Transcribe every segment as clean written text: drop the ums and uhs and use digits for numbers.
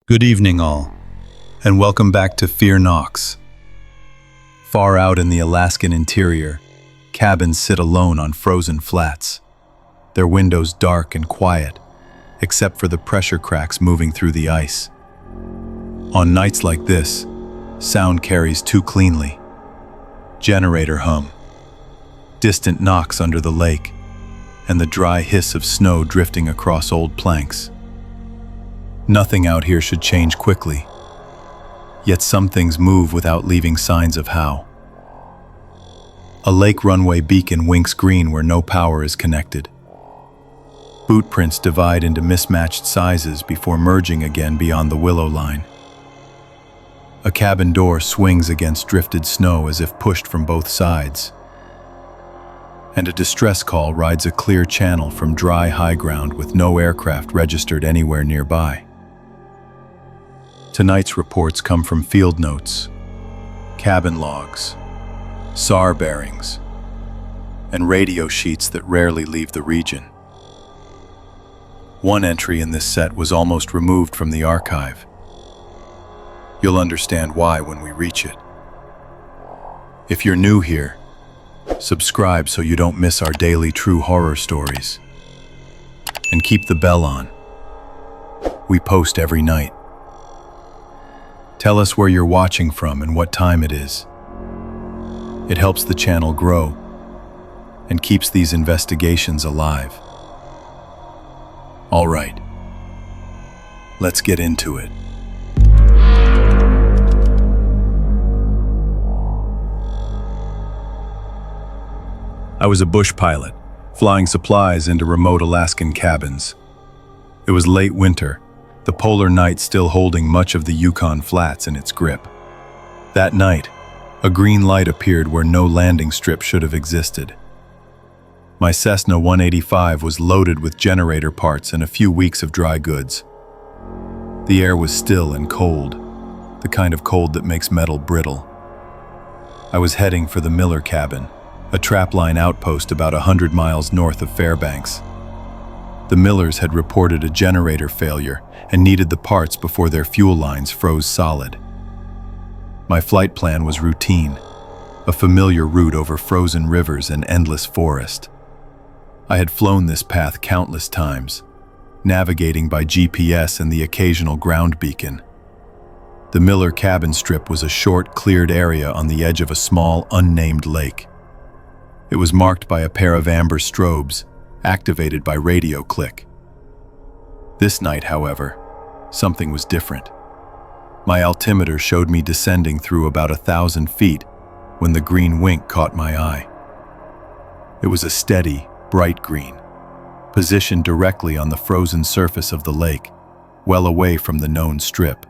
Good evening, all, and welcome back to Fear Knocks. Far out in the Alaskan interior, cabins sit alone on frozen flats, their windows dark and quiet, except for the pressure cracks moving through the ice. On nights like this, sound carries too cleanly. Generator hum, distant knocks under the lake, and the dry hiss of snow drifting across old planks. Nothing out here should change quickly, yet some things move without leaving signs of how. A lake runway beacon winks green where no power is connected. Boot prints divide into mismatched sizes before merging again beyond the willow line. A cabin door swings against drifted snow as if pushed from both sides. And a distress call rides a clear channel from dry high ground with no aircraft registered anywhere nearby. Tonight's reports come from field notes, cabin logs, SAR bearings, and radio sheets that rarely leave the region. One entry in this set was almost removed from the archive. You'll understand why when we reach it. If you're new here, subscribe so you don't miss our daily true horror stories. And keep the bell on. We post every night. Tell us where you're watching from and what time it is. It helps the channel grow and keeps these investigations alive. All right, let's get into it. I was a bush pilot, flying supplies into remote Alaskan cabins. It was late winter, the polar night still holding much of the Yukon flats in its grip. That night, a green light appeared where no landing strip should have existed. My Cessna 185 was loaded with generator parts and a few weeks of dry goods. The air was still and cold, the kind of cold that makes metal brittle. I was heading for the Miller cabin, a trapline outpost about 100 miles north of Fairbanks. The Millers had reported a generator failure and needed the parts before their fuel lines froze solid. My flight plan was routine, a familiar route over frozen rivers and endless forest. I had flown this path countless times, navigating by GPS and the occasional ground beacon. The Miller cabin strip was a short, cleared area on the edge of a small, unnamed lake. It was marked by a pair of amber strobes, activated by radio click. This night, however, something was different. My altimeter showed me descending through about 1,000 feet when the green wink caught my eye. It was a steady, bright green, positioned directly on the frozen surface of the lake, well away from the known strip.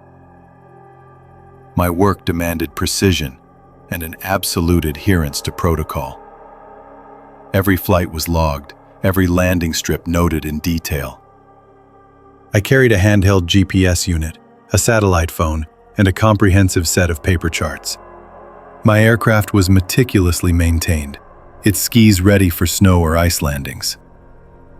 My work demanded precision and an absolute adherence to protocol. Every flight was logged, every landing strip noted in detail. I carried a handheld GPS unit, a satellite phone, and a comprehensive set of paper charts. My aircraft was meticulously maintained, its skis ready for snow or ice landings.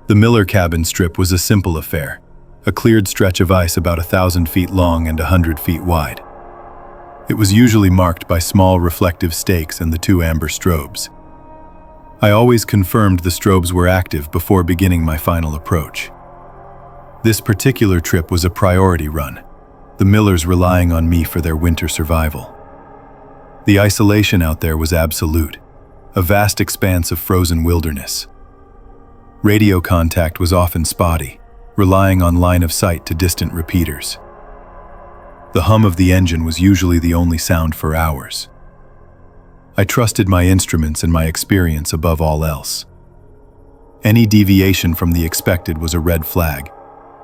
The Miller cabin strip was a simple affair, a cleared stretch of ice about 1,000 feet long and 100 feet wide. It was usually marked by small reflective stakes and the two amber strobes. I always confirmed the strobes were active before beginning my final approach. This particular trip was a priority run, the Millers relying on me for their winter survival. The isolation out there was absolute, a vast expanse of frozen wilderness. Radio contact was often spotty, relying on line of sight to distant repeaters. The hum of the engine was usually the only sound for hours. I trusted my instruments and my experience above all else. Any deviation from the expected was a red flag,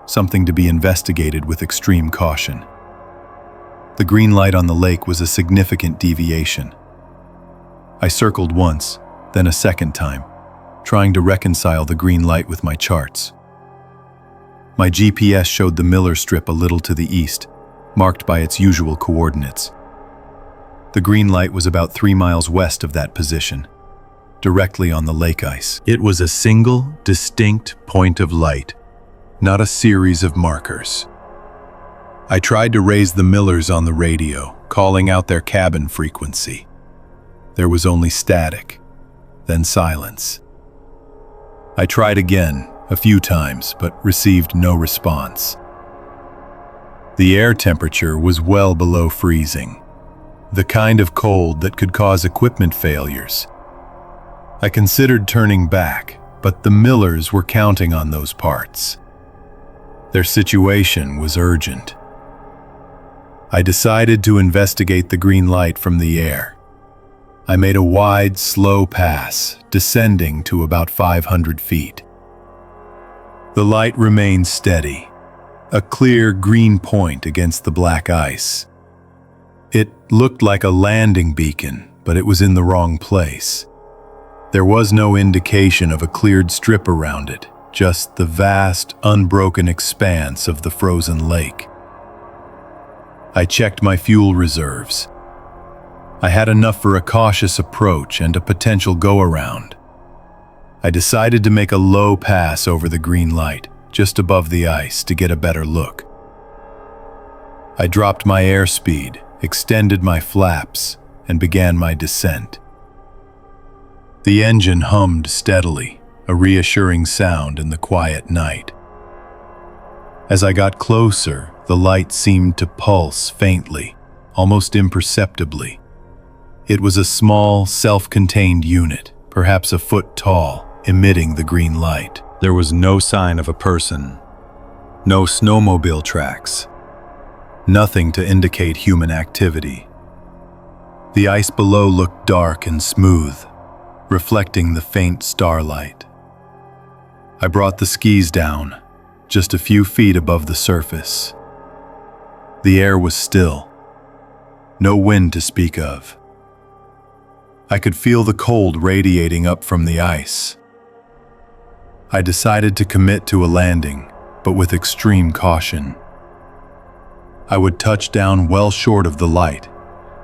something to be investigated with extreme caution. The green light on the lake was a significant deviation. I circled once, then a second time, trying to reconcile the green light with my charts. My GPS showed the Miller strip a little to the east, marked by its usual coordinates. The green light was about 3 miles west of that position, directly on the lake ice. It was a single, distinct point of light, not a series of markers. I tried to raise the Millers on the radio, calling out their cabin frequency. There was only static, then silence. I tried again, a few times, but received no response. The air temperature was well below freezing, the kind of cold that could cause equipment failures. I considered turning back, but the Millers were counting on those parts. Their situation was urgent. I decided to investigate the green light from the air. I made a wide, slow pass, descending to about 500 feet. The light remained steady, a clear green point against the black ice. It looked like a landing beacon, but it was in the wrong place. There was no indication of a cleared strip around it, just the vast, unbroken expanse of the frozen lake. I checked my fuel reserves. I had enough for a cautious approach and a potential go-around. I decided to make a low pass over the green light, just above the ice, to get a better look. I dropped my airspeed, extended my flaps, and began my descent. The engine hummed steadily, a reassuring sound in the quiet night. As I got closer, the light seemed to pulse faintly, almost imperceptibly. It was a small, self-contained unit, perhaps a foot tall, emitting the green light. There was no sign of a person, no snowmobile tracks, nothing to indicate human activity. The ice below looked dark and smooth, reflecting the faint starlight. I brought the skis down, just a few feet above the surface. The air was still, no wind to speak of. I could feel the cold radiating up from the ice. I decided to commit to a landing, but with extreme caution. I would touch down well short of the light,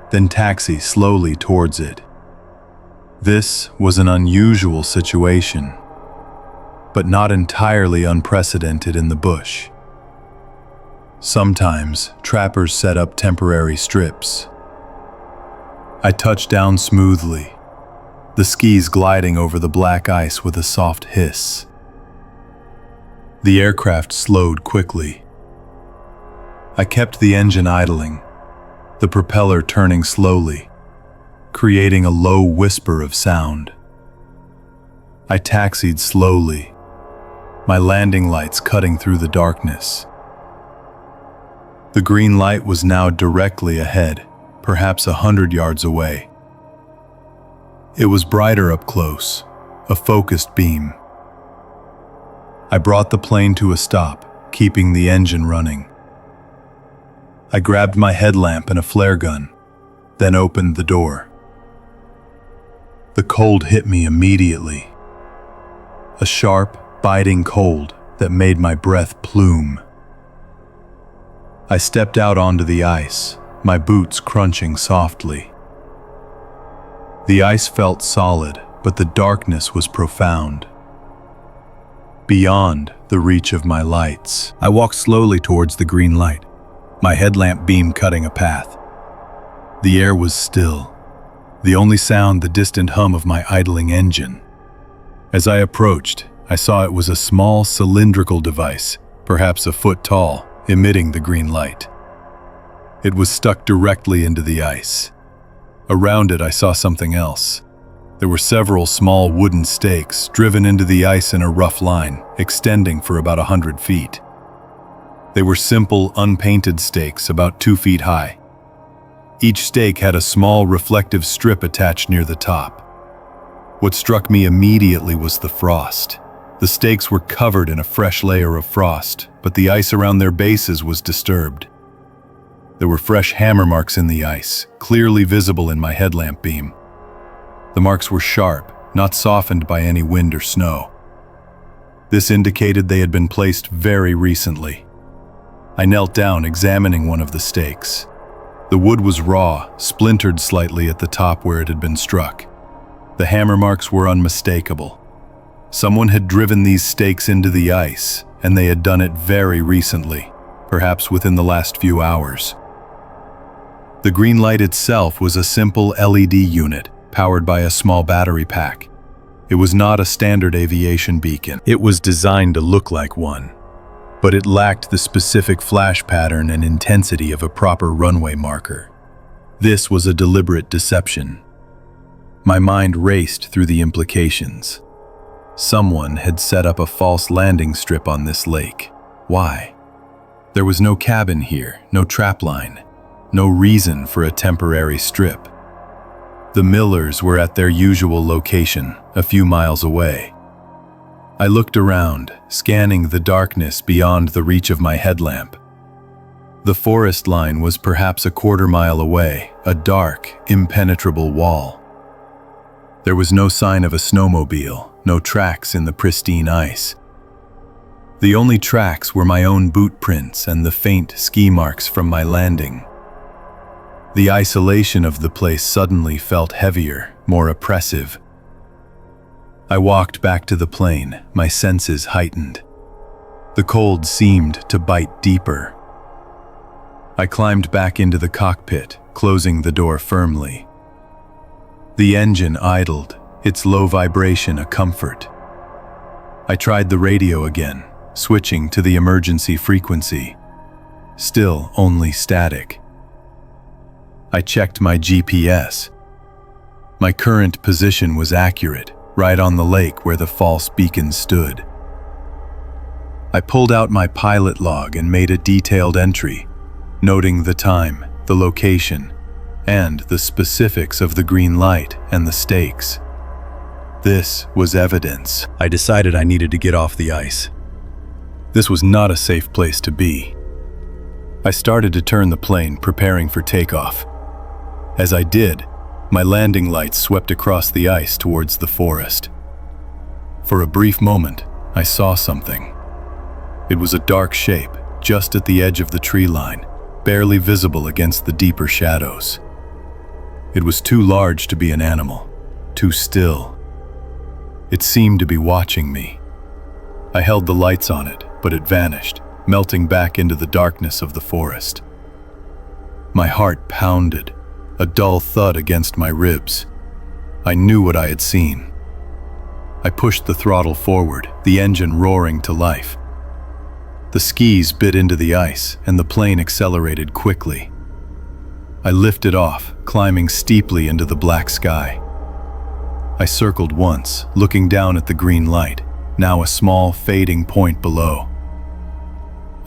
then taxi slowly towards it. This was an unusual situation, but not entirely unprecedented in the bush. Sometimes, trappers set up temporary strips. I touched down smoothly, the skis gliding over the black ice with a soft hiss. The aircraft slowed quickly. I kept the engine idling, the propeller turning slowly, creating a low whisper of sound. I taxied slowly, my landing lights cutting through the darkness. The green light was now directly ahead, perhaps 100 yards away. It was brighter up close, a focused beam. I brought the plane to a stop, keeping the engine running. I grabbed my headlamp and a flare gun, then opened the door. The cold hit me immediately. A sharp, biting cold that made my breath plume. I stepped out onto the ice, my boots crunching softly. The ice felt solid, but the darkness was profound, beyond the reach of my lights. I walked slowly towards the green light, my headlamp beam cutting a path. The air was still, the only sound the distant hum of my idling engine. As I approached, I saw it was a small cylindrical device, perhaps a foot tall, emitting the green light. It was stuck directly into the ice. Around it, I saw something else. There were several small wooden stakes driven into the ice in a rough line, extending for about 100 feet. They were simple, unpainted stakes about 2 feet high. Each stake had a small reflective strip attached near the top. What struck me immediately was the frost. The stakes were covered in a fresh layer of frost, but the ice around their bases was disturbed. There were fresh hammer marks in the ice, clearly visible in my headlamp beam. The marks were sharp, not softened by any wind or snow. This indicated they had been placed very recently. I knelt down, examining one of the stakes. The wood was raw, splintered slightly at the top where it had been struck. The hammer marks were unmistakable. Someone had driven these stakes into the ice, and they had done it very recently, perhaps within the last few hours. The green light itself was a simple LED unit powered by a small battery pack. It was not a standard aviation beacon. It was designed to look like one, but it lacked the specific flash pattern and intensity of a proper runway marker. This was a deliberate deception. My mind raced through the implications. Someone had set up a false landing strip on this lake. Why? There was no cabin here, no trapline, no reason for a temporary strip. The Millers were at their usual location, a few miles away. I looked around, scanning the darkness beyond the reach of my headlamp. The forest line was perhaps a quarter-mile away, a dark, impenetrable wall. There was no sign of a snowmobile, no tracks in the pristine ice. The only tracks were my own boot prints and the faint ski marks from my landing. The isolation of the place suddenly felt heavier, more oppressive. I walked back to the plane, my senses heightened. The cold seemed to bite deeper. I climbed back into the cockpit, closing the door firmly. The engine idled, its low vibration a comfort. I tried the radio again, switching to the emergency frequency. Still only static. I checked my GPS. My current position was accurate, right on the lake where the false beacon stood. I pulled out my pilot log and made a detailed entry, noting the time, the location, and the specifics of the green light and the stakes. This was evidence. I decided I needed to get off the ice. This was not a safe place to be. I started to turn the plane, preparing for takeoff. As I did, my landing lights swept across the ice towards the forest. For a brief moment, I saw something. It was a dark shape, just at the edge of the tree line, barely visible against the deeper shadows. It was too large to be an animal, too still. It seemed to be watching me. I held the lights on it, but it vanished, melting back into the darkness of the forest. My heart pounded, a dull thud against my ribs. I knew what I had seen. I pushed the throttle forward, the engine roaring to life. The skis bit into the ice, and the plane accelerated quickly. I lifted off, climbing steeply into the black sky. I circled once, looking down at the green light, now a small, fading point below.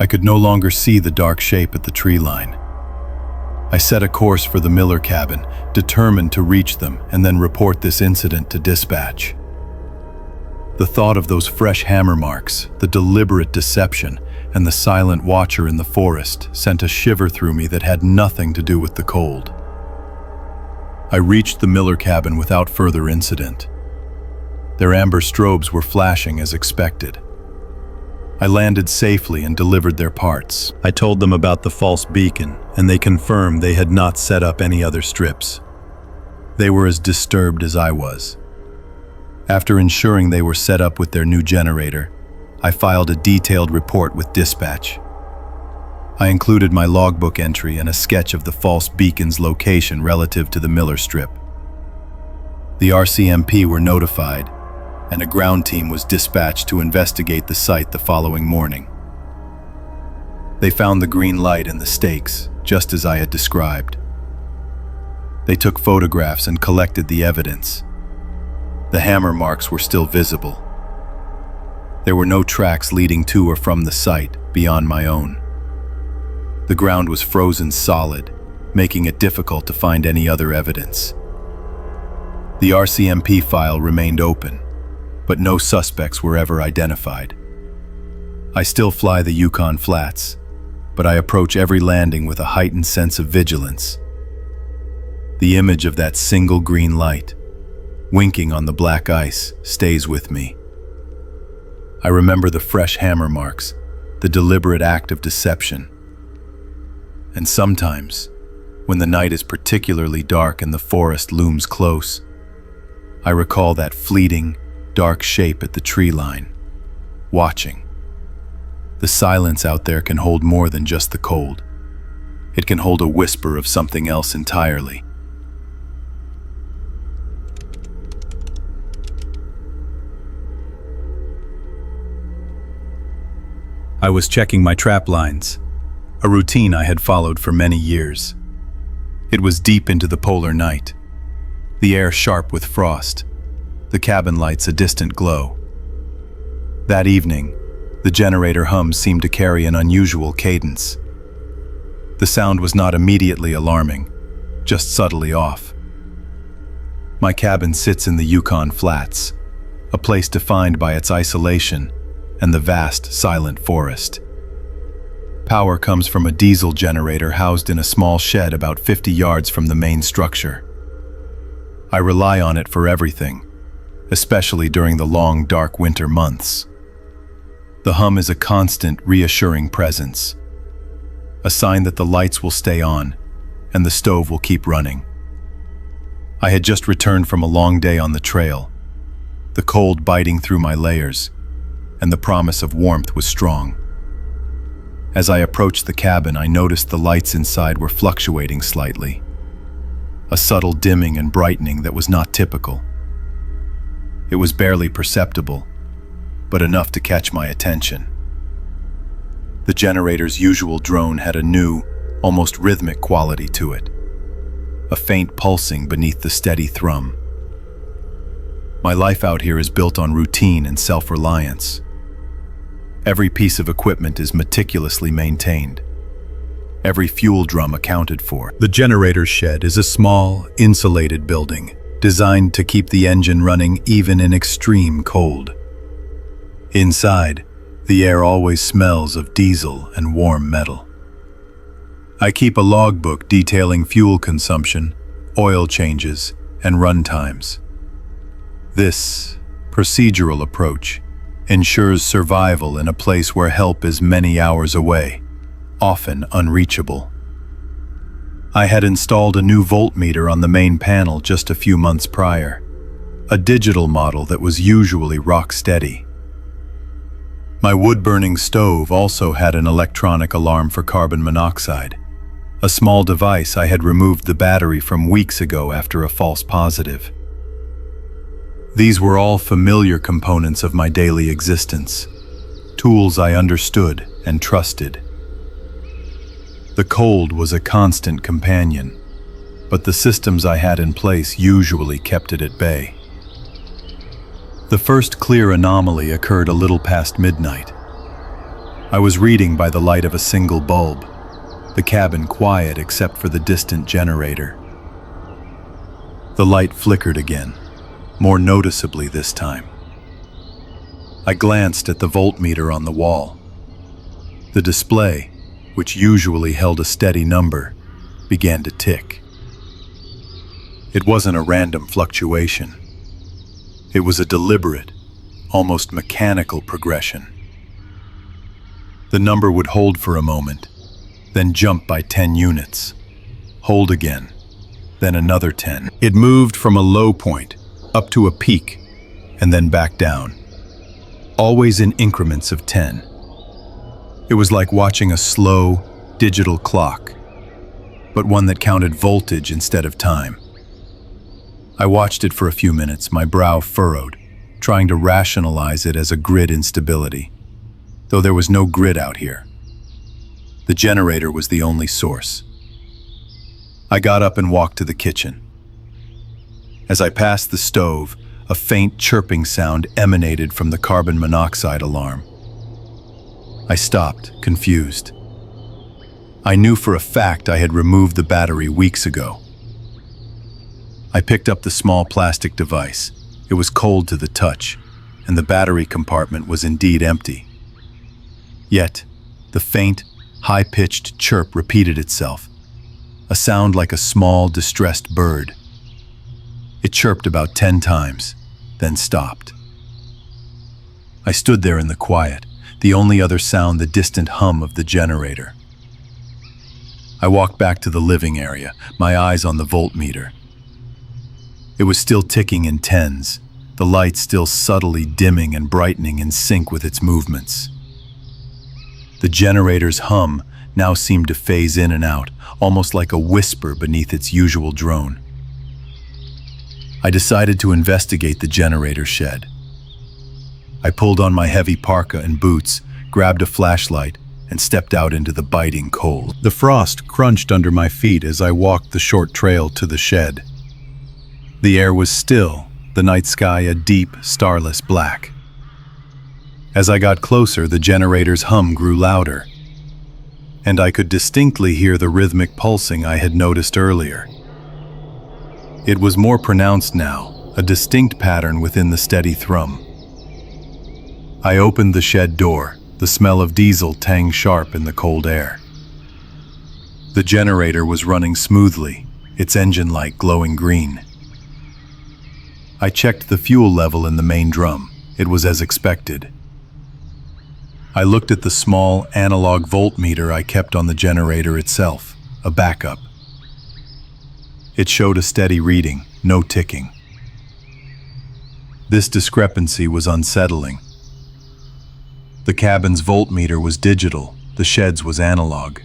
I could no longer see the dark shape at the tree line. I set a course for the Miller cabin, determined to reach them and then report this incident to dispatch. The thought of those fresh hammer marks, the deliberate deception, and the silent watcher in the forest sent a shiver through me that had nothing to do with the cold. I reached the Miller cabin without further incident. Their amber strobes were flashing as expected. I landed safely and delivered their parts. I told them about the false beacon, and they confirmed they had not set up any other strips. They were as disturbed as I was. After ensuring they were set up with their new generator, I filed a detailed report with dispatch. I included my logbook entry and a sketch of the false beacon's location relative to the Miller strip. The RCMP were notified, and a ground team was dispatched to investigate the site the following morning. They found the green light and the stakes, just as I had described. They took photographs and collected the evidence. The hammer marks were still visible. There were no tracks leading to or from the site beyond my own. The ground was frozen solid, making it difficult to find any other evidence. The RCMP file remained open, but no suspects were ever identified. I still fly the Yukon Flats, but I approach every landing with a heightened sense of vigilance. The image of that single green light, winking on the black ice, stays with me. I remember the fresh hammer marks, the deliberate act of deception. And sometimes, when the night is particularly dark and the forest looms close, I recall that fleeting, dark shape at the tree line, watching. The silence out there can hold more than just the cold. It can hold a whisper of something else entirely. I was checking my trap lines, a routine I had followed for many years. It was deep into the polar night, the air sharp with frost, the cabin lights a distant glow. That evening, the generator hum seemed to carry an unusual cadence. The sound was not immediately alarming, just subtly off. My cabin sits in the Yukon Flats, a place defined by its isolation and the vast, silent forest. Power comes from a diesel generator housed in a small shed about 50 yards from the main structure. I rely on it for everything, especially during the long, dark winter months. The hum is a constant, reassuring presence, a sign that the lights will stay on and the stove will keep running. I had just returned from a long day on the trail, the cold biting through my layers, and the promise of warmth was strong. As I approached the cabin, I noticed the lights inside were fluctuating slightly, a subtle dimming and brightening that was not typical. It was barely perceptible, but enough to catch my attention. The generator's usual drone had a new, almost rhythmic quality to it, a faint pulsing beneath the steady thrum. My life out here is built on routine and self-reliance. Every piece of equipment is meticulously maintained, every fuel drum accounted for. The generator shed is a small, insulated building designed to keep the engine running even in extreme cold. Inside, the air always smells of diesel and warm metal. I keep a logbook detailing fuel consumption, oil changes, and run times. This procedural approach ensures survival in a place where help is many hours away, often unreachable. I had installed a new voltmeter on the main panel just a few months prior, a digital model that was usually rock steady. My wood-burning stove also had an electronic alarm for carbon monoxide, a small device I had removed the battery from weeks ago after a false positive. These were all familiar components of my daily existence, tools I understood and trusted. The cold was a constant companion, but the systems I had in place usually kept it at bay. The first clear anomaly occurred a little past midnight. I was reading by the light of a single bulb, the cabin quiet except for the distant generator. The light flickered again, more noticeably this time. I glanced at the voltmeter on the wall. The display, which usually held a steady number, began to tick. It wasn't a random fluctuation. It was a deliberate, almost mechanical progression. The number would hold for a moment, then jump by 10 units, hold again, then another 10. It moved from a low point up to a peak, and then back down, always in increments of 10. It was like watching a slow, digital clock, but one that counted voltage instead of time. I watched it for a few minutes, my brow furrowed, trying to rationalize it as a grid instability, though there was no grid out here. The generator was the only source. I got up and walked to the kitchen. As I passed the stove, a faint chirping sound emanated from the carbon monoxide alarm. I stopped, confused. I knew for a fact I had removed the battery weeks ago. I picked up the small plastic device. It was cold to the touch, and the battery compartment was indeed empty. Yet, the faint, high-pitched chirp repeated itself, a sound like a small, distressed bird. It chirped about 10 times, then stopped. I stood there in the quiet, the only other sound the distant hum of the generator. I walked back to the living area, my eyes on the voltmeter. It was still ticking in tens, the light still subtly dimming and brightening in sync with its movements. The generator's hum now seemed to phase in and out, almost like a whisper beneath its usual drone. I decided to investigate the generator shed. I pulled on my heavy parka and boots, grabbed a flashlight, and stepped out into the biting cold. The frost crunched under my feet as I walked the short trail to the shed. The air was still, the night sky a deep, starless black. As I got closer, the generator's hum grew louder, and I could distinctly hear the rhythmic pulsing I had noticed earlier. It was more pronounced now, a distinct pattern within the steady thrum. I opened the shed door, the smell of diesel tang sharp in the cold air. The generator was running smoothly, its engine light glowing green. I checked the fuel level in the main drum. It was as expected. I looked at the small analog voltmeter I kept on the generator itself, a backup. It showed a steady reading, no ticking. This discrepancy was unsettling. The cabin's voltmeter was digital, the shed's was analog.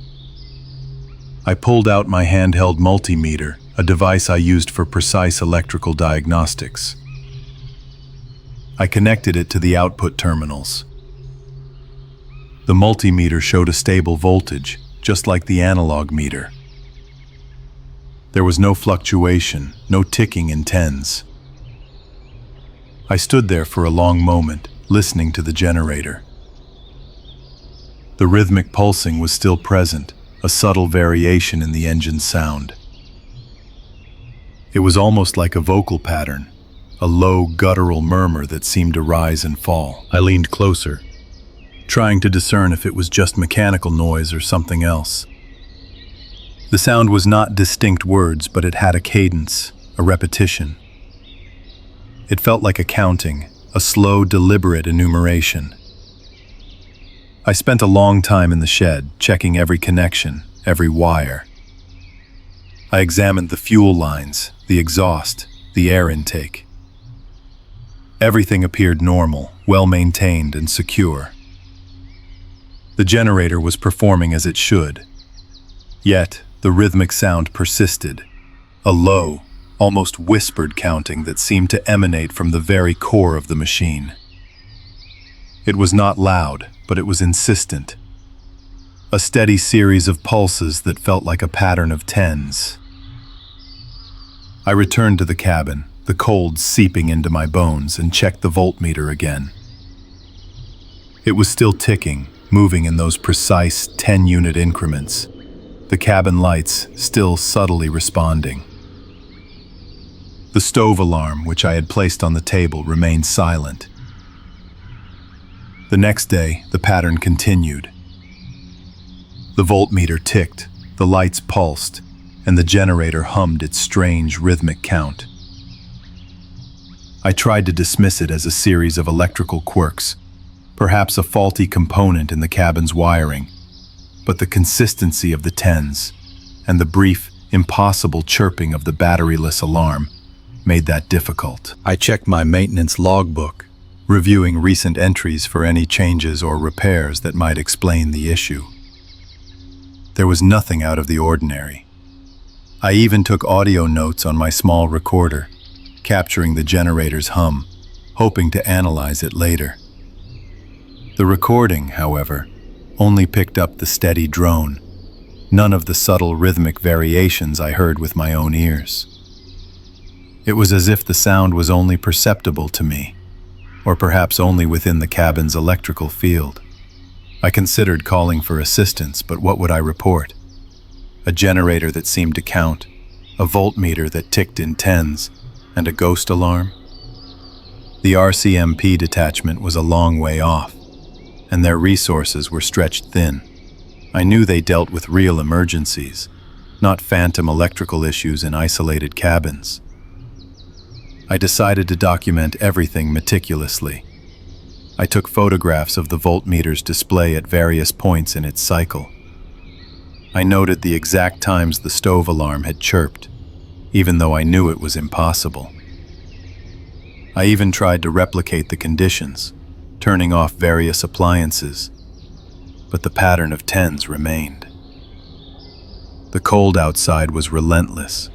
I pulled out my handheld multimeter, a device I used for precise electrical diagnostics. I connected it to the output terminals. The multimeter showed a stable voltage, just like the analog meter. There was no fluctuation, no ticking in tens. I stood there for a long moment, listening to the generator. The rhythmic pulsing was still present, a subtle variation in the engine's sound. It was almost like a vocal pattern, a low, guttural murmur that seemed to rise and fall. I leaned closer, trying to discern if it was just mechanical noise or something else. The sound was not distinct words, but it had a cadence, a repetition. It felt like a counting, a slow, deliberate enumeration. I spent a long time in the shed, checking every connection, every wire. I examined the fuel lines, the exhaust, the air intake. Everything appeared normal, well-maintained and secure. The generator was performing as it should. Yet, the rhythmic sound persisted, a low, almost whispered counting that seemed to emanate from the very core of the machine. It was not loud, but it was insistent. A steady series of pulses that felt like a pattern of tens. I returned to the cabin, the cold seeping into my bones, and checked the voltmeter again. It was still ticking, moving in those precise 10-unit increments, the cabin lights still subtly responding. The stove alarm, which I had placed on the table, remained silent. The next day, the pattern continued. The voltmeter ticked, the lights pulsed, and the generator hummed its strange rhythmic count. I tried to dismiss it as a series of electrical quirks, perhaps a faulty component in the cabin's wiring, but the consistency of the tens and the brief, impossible chirping of the batteryless alarm made that difficult. I checked my maintenance logbook, reviewing recent entries for any changes or repairs that might explain the issue. There was nothing out of the ordinary. I even took audio notes on my small recorder, capturing the generator's hum, hoping to analyze it later. The recording, however, only picked up the steady drone, none of the subtle rhythmic variations I heard with my own ears. It was as if the sound was only perceptible to me, or perhaps only within the cabin's electrical field. I considered calling for assistance, but what would I report? A generator that seemed to count, a voltmeter that ticked in tens, and a ghost alarm? The RCMP detachment was a long way off, and their resources were stretched thin. I knew they dealt with real emergencies, not phantom electrical issues in isolated cabins. I decided to document everything meticulously. I took photographs of the voltmeter's display at various points in its cycle. I noted the exact times the stove alarm had chirped, even though I knew it was impossible. I even tried to replicate the conditions, turning off various appliances. but the pattern of tens remained. The cold outside was relentless,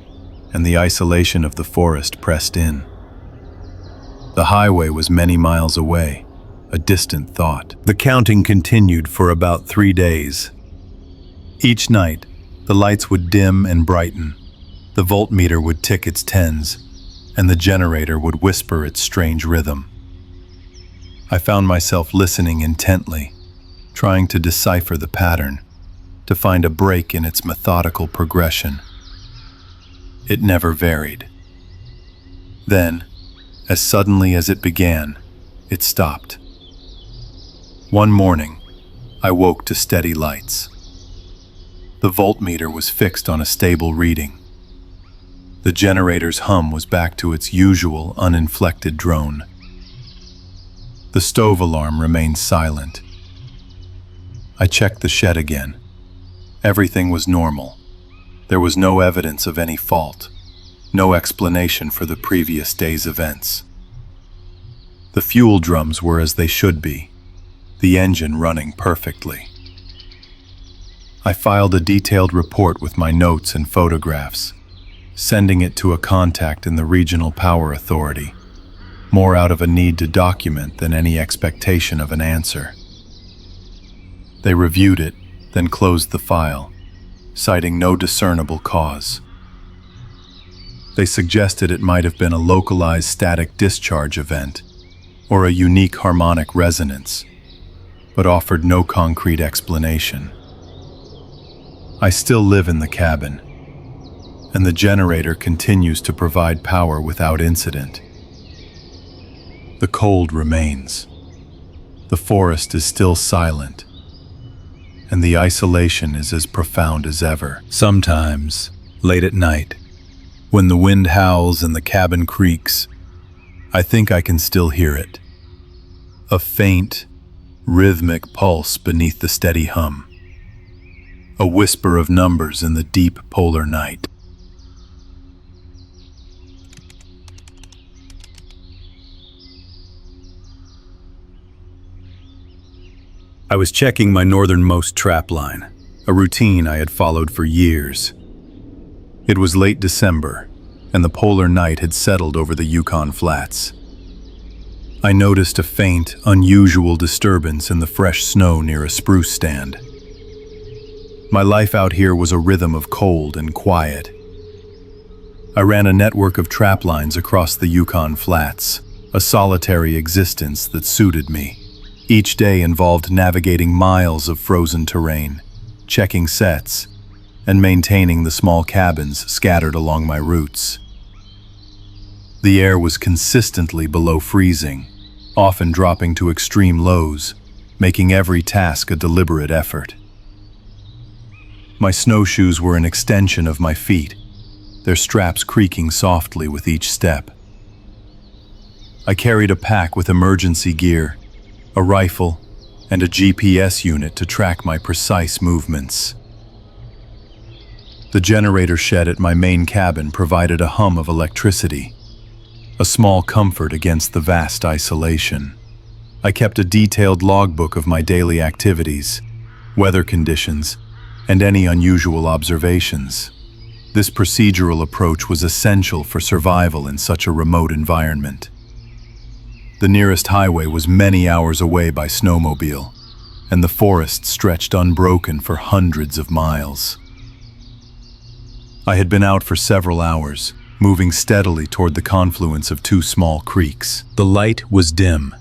and the isolation of the forest pressed in. The highway was many miles away, a distant thought. The counting continued for about 3 days. Each night, the lights would dim and brighten, the voltmeter would tick its tens, and the generator would whisper its strange rhythm. I found myself listening intently, trying to decipher the pattern, to find a break in its methodical progression. It never varied. Then, as suddenly as it began, it stopped. One morning, I woke to steady lights. The voltmeter was fixed on a stable reading. The generator's hum was back to its usual uninflected drone. The stove alarm remained silent. I checked the shed again. Everything was normal. There was no evidence of any fault, no explanation for the previous day's events. The fuel drums were as they should be, the engine running perfectly. I filed a detailed report with my notes and photographs, sending it to a contact in the Regional Power Authority, more out of a need to document than any expectation of an answer. They reviewed it, then closed the file, citing no discernible cause. They suggested it might have been a localized static discharge event or a unique harmonic resonance, but offered no concrete explanation. I still live in the cabin, and the generator continues to provide power without incident. The cold remains. The forest is still silent, and the isolation is as profound as ever. Sometimes, late at night, when the wind howls and the cabin creaks, I think I can still hear it. A faint, rhythmic pulse beneath the steady hum. A whisper of numbers in the deep polar night. I was checking my northernmost trapline, a routine I had followed for years. It was late December, and the polar night had settled over the Yukon flats. I noticed a faint, unusual disturbance in the fresh snow near a spruce stand. My life out here was a rhythm of cold and quiet. I ran a network of traplines across the Yukon flats, a solitary existence that suited me. Each day involved navigating miles of frozen terrain, checking sets, and maintaining the small cabins scattered along my routes. The air was consistently below freezing, often dropping to extreme lows, making every task a deliberate effort. My snowshoes were an extension of my feet, their straps creaking softly with each step. I carried a pack with emergency gear, a rifle, and a GPS unit to track my precise movements. The generator shed at my main cabin provided a hum of electricity, a small comfort against the vast isolation. I kept a detailed logbook of my daily activities, weather conditions, and any unusual observations. This procedural approach was essential for survival in such a remote environment. The nearest highway was many hours away by snowmobile, and the forest stretched unbroken for hundreds of miles. I had been out for several hours, moving steadily toward the confluence of two small creeks. The light was dim,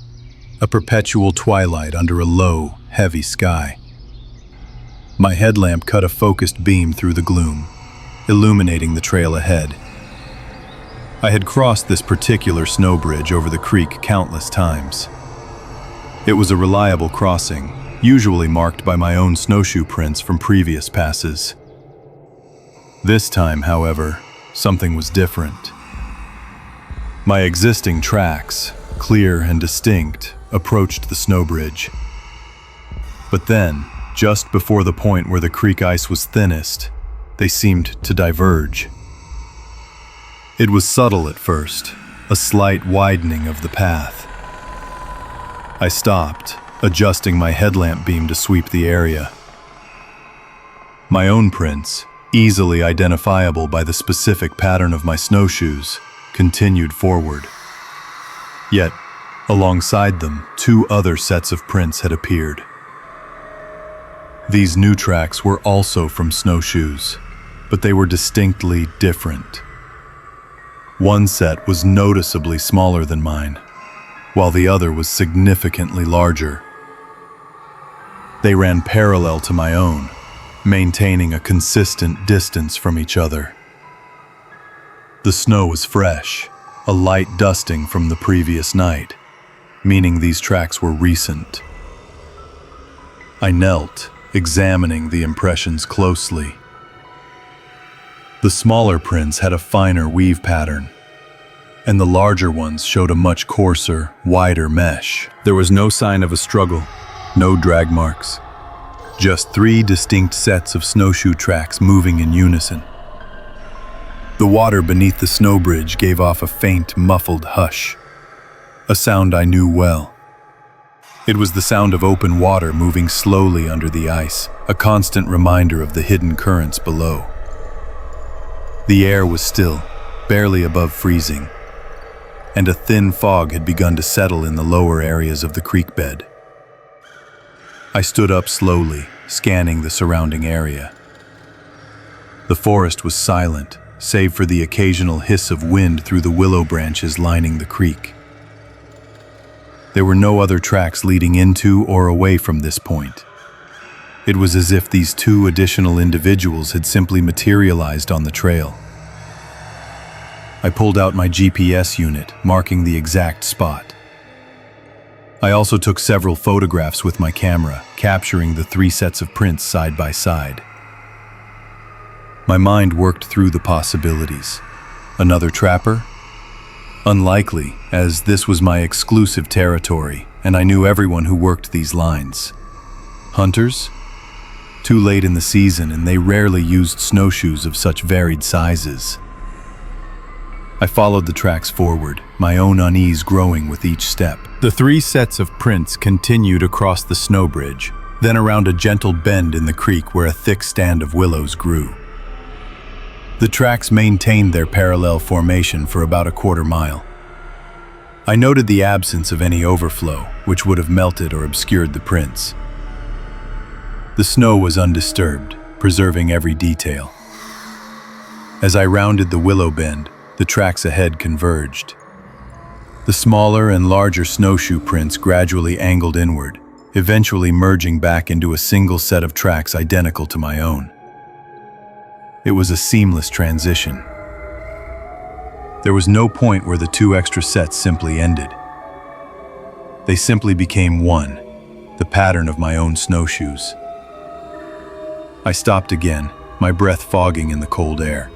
a perpetual twilight under a low, heavy sky. My headlamp cut a focused beam through the gloom, illuminating the trail ahead. I had crossed this particular snow bridge over the creek countless times. It was a reliable crossing, usually marked by my own snowshoe prints from previous passes. This time, however, something was different. My existing tracks, clear and distinct, approached the snow bridge. But then, just before the point where the creek ice was thinnest, they seemed to diverge. It was subtle at first, a slight widening of the path. I stopped, adjusting my headlamp beam to sweep the area. My own prints, easily identifiable by the specific pattern of my snowshoes, continued forward. Yet, alongside them, 2 other sets of prints had appeared. These new tracks were also from snowshoes, but they were distinctly different. One set was noticeably smaller than mine, while the other was significantly larger. They ran parallel to my own, maintaining a consistent distance from each other. The snow was fresh, a light dusting from the previous night, meaning these tracks were recent. I knelt, examining the impressions closely. The smaller prints had a finer weave pattern, and the larger ones showed a much coarser, wider mesh. There was no sign of a struggle, no drag marks. Just 3 distinct sets of snowshoe tracks moving in unison. The water beneath the snow bridge gave off a faint, muffled hush, a sound I knew well. It was the sound of open water moving slowly under the ice, a constant reminder of the hidden currents below. The air was still, barely above freezing, and a thin fog had begun to settle in the lower areas of the creek bed. I stood up slowly, scanning the surrounding area. The forest was silent, save for the occasional hiss of wind through the willow branches lining the creek. There were no other tracks leading into or away from this point. It was as if these 2 additional individuals had simply materialized on the trail. I pulled out my GPS unit, marking the exact spot. I also took several photographs with my camera, capturing the 3 sets of prints side by side. My mind worked through the possibilities. Another trapper? Unlikely, as this was my exclusive territory, and I knew everyone who worked these lines. Hunters? Too late in the season, and they rarely used snowshoes of such varied sizes. I followed the tracks forward, my own unease growing with each step. The 3 sets of prints continued across the snow bridge, then around a gentle bend in the creek where a thick stand of willows grew. The tracks maintained their parallel formation for about a quarter mile. I noted the absence of any overflow, which would have melted or obscured the prints. The snow was undisturbed, preserving every detail. As I rounded the willow bend, the tracks ahead converged. The smaller and larger snowshoe prints gradually angled inward, eventually merging back into a single set of tracks identical to my own. It was a seamless transition. There was no point where the 2 extra sets simply ended. They simply became one, the pattern of my own snowshoes. I stopped again, my breath fogging in the cold air.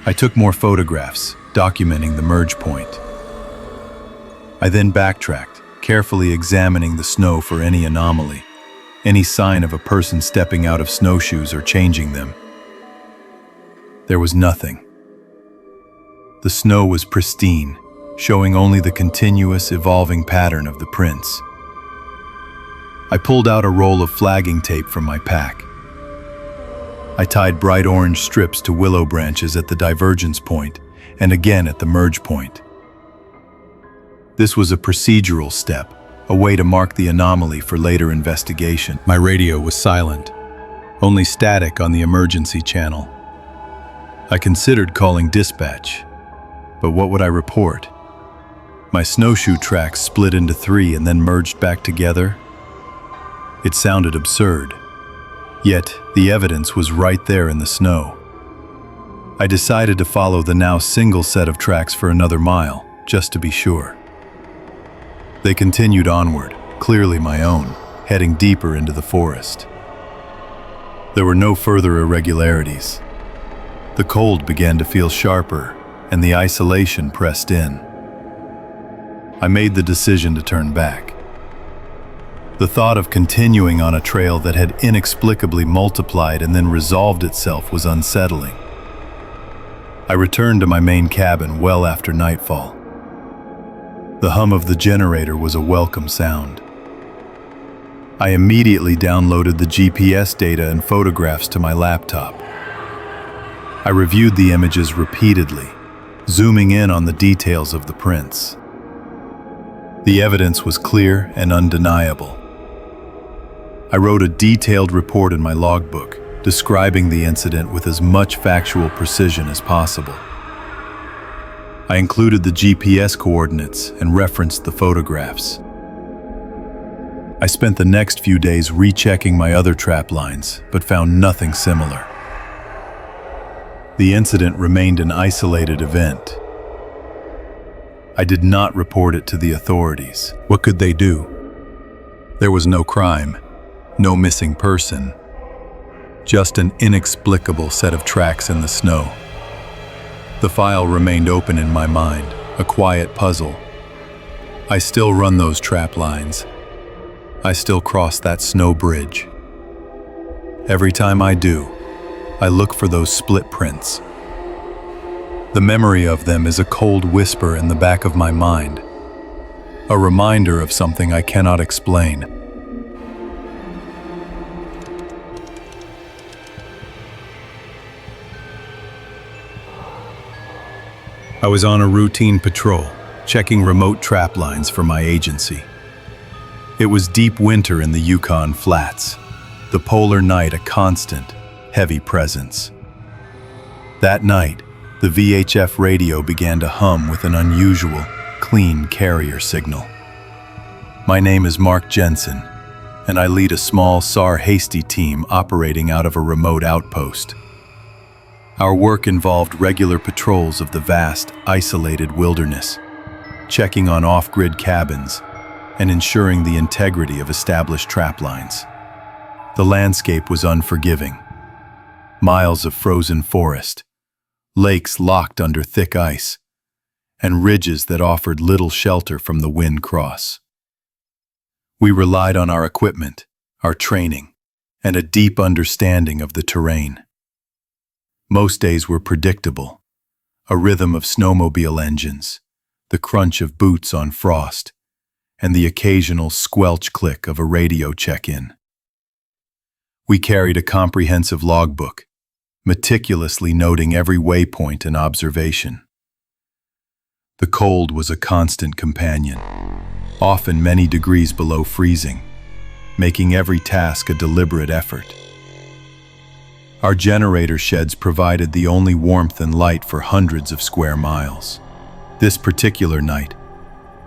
I took more photographs, documenting the merge point. I then backtracked, carefully examining the snow for any anomaly, any sign of a person stepping out of snowshoes or changing them. There was nothing. The snow was pristine, showing only the continuous, evolving pattern of the prints. I pulled out a roll of flagging tape from my pack. I tied bright orange strips to willow branches at the divergence point and again at the merge point. This was a procedural step, a way to mark the anomaly for later investigation. My radio was silent, only static on the emergency channel. I considered calling dispatch, but what would I report? My snowshoe tracks split into 3 and then merged back together? It sounded absurd. Yet, the evidence was right there in the snow. I decided to follow the now single set of tracks for another mile, just to be sure. They continued onward, clearly my own, heading deeper into the forest. There were no further irregularities. The cold began to feel sharper, and the isolation pressed in. I made the decision to turn back. The thought of continuing on a trail that had inexplicably multiplied and then resolved itself was unsettling. I returned to my main cabin well after nightfall. The hum of the generator was a welcome sound, I immediately downloaded the GPS data and photographs to my laptop. I reviewed the images repeatedly, zooming in on the details of the prints. The evidence was clear and undeniable. I wrote a detailed report in my logbook, describing the incident with as much factual precision as possible. I included the GPS coordinates and referenced the photographs. I spent the next few days rechecking my other trap lines, but found nothing similar. The incident remained an isolated event. I did not report it to the authorities. What could they do? There was no crime, no missing person, just an inexplicable set of tracks in the snow. The file remained open in my mind, a quiet puzzle. I still run those trap lines. I still cross that snow bridge. Every time I do, I look for those split prints. The memory of them is a cold whisper in the back of my mind, a reminder of something I cannot explain. I was on a routine patrol, checking remote trap lines for my agency. It was deep winter in the Yukon flats, the polar night a constant, heavy presence. That night, the VHF radio began to hum with an unusual, clean carrier signal. My name is Mark Jensen, and I lead a small SAR Hasty team operating out of a remote outpost. Our work involved regular patrols of the vast, isolated wilderness, checking on off-grid cabins, and ensuring the integrity of established trap lines. The landscape was unforgiving. Miles of frozen forest, lakes locked under thick ice, and ridges that offered little shelter from the wind cross. We relied on our equipment, our training, and a deep understanding of the terrain. Most days were predictable, a rhythm of snowmobile engines, the crunch of boots on frost, and the occasional squelch click of a radio check-in. We carried a comprehensive logbook, meticulously noting every waypoint and observation. The cold was a constant companion, often many degrees below freezing, making every task a deliberate effort. Our generator sheds provided the only warmth and light for hundreds of square miles. This particular night,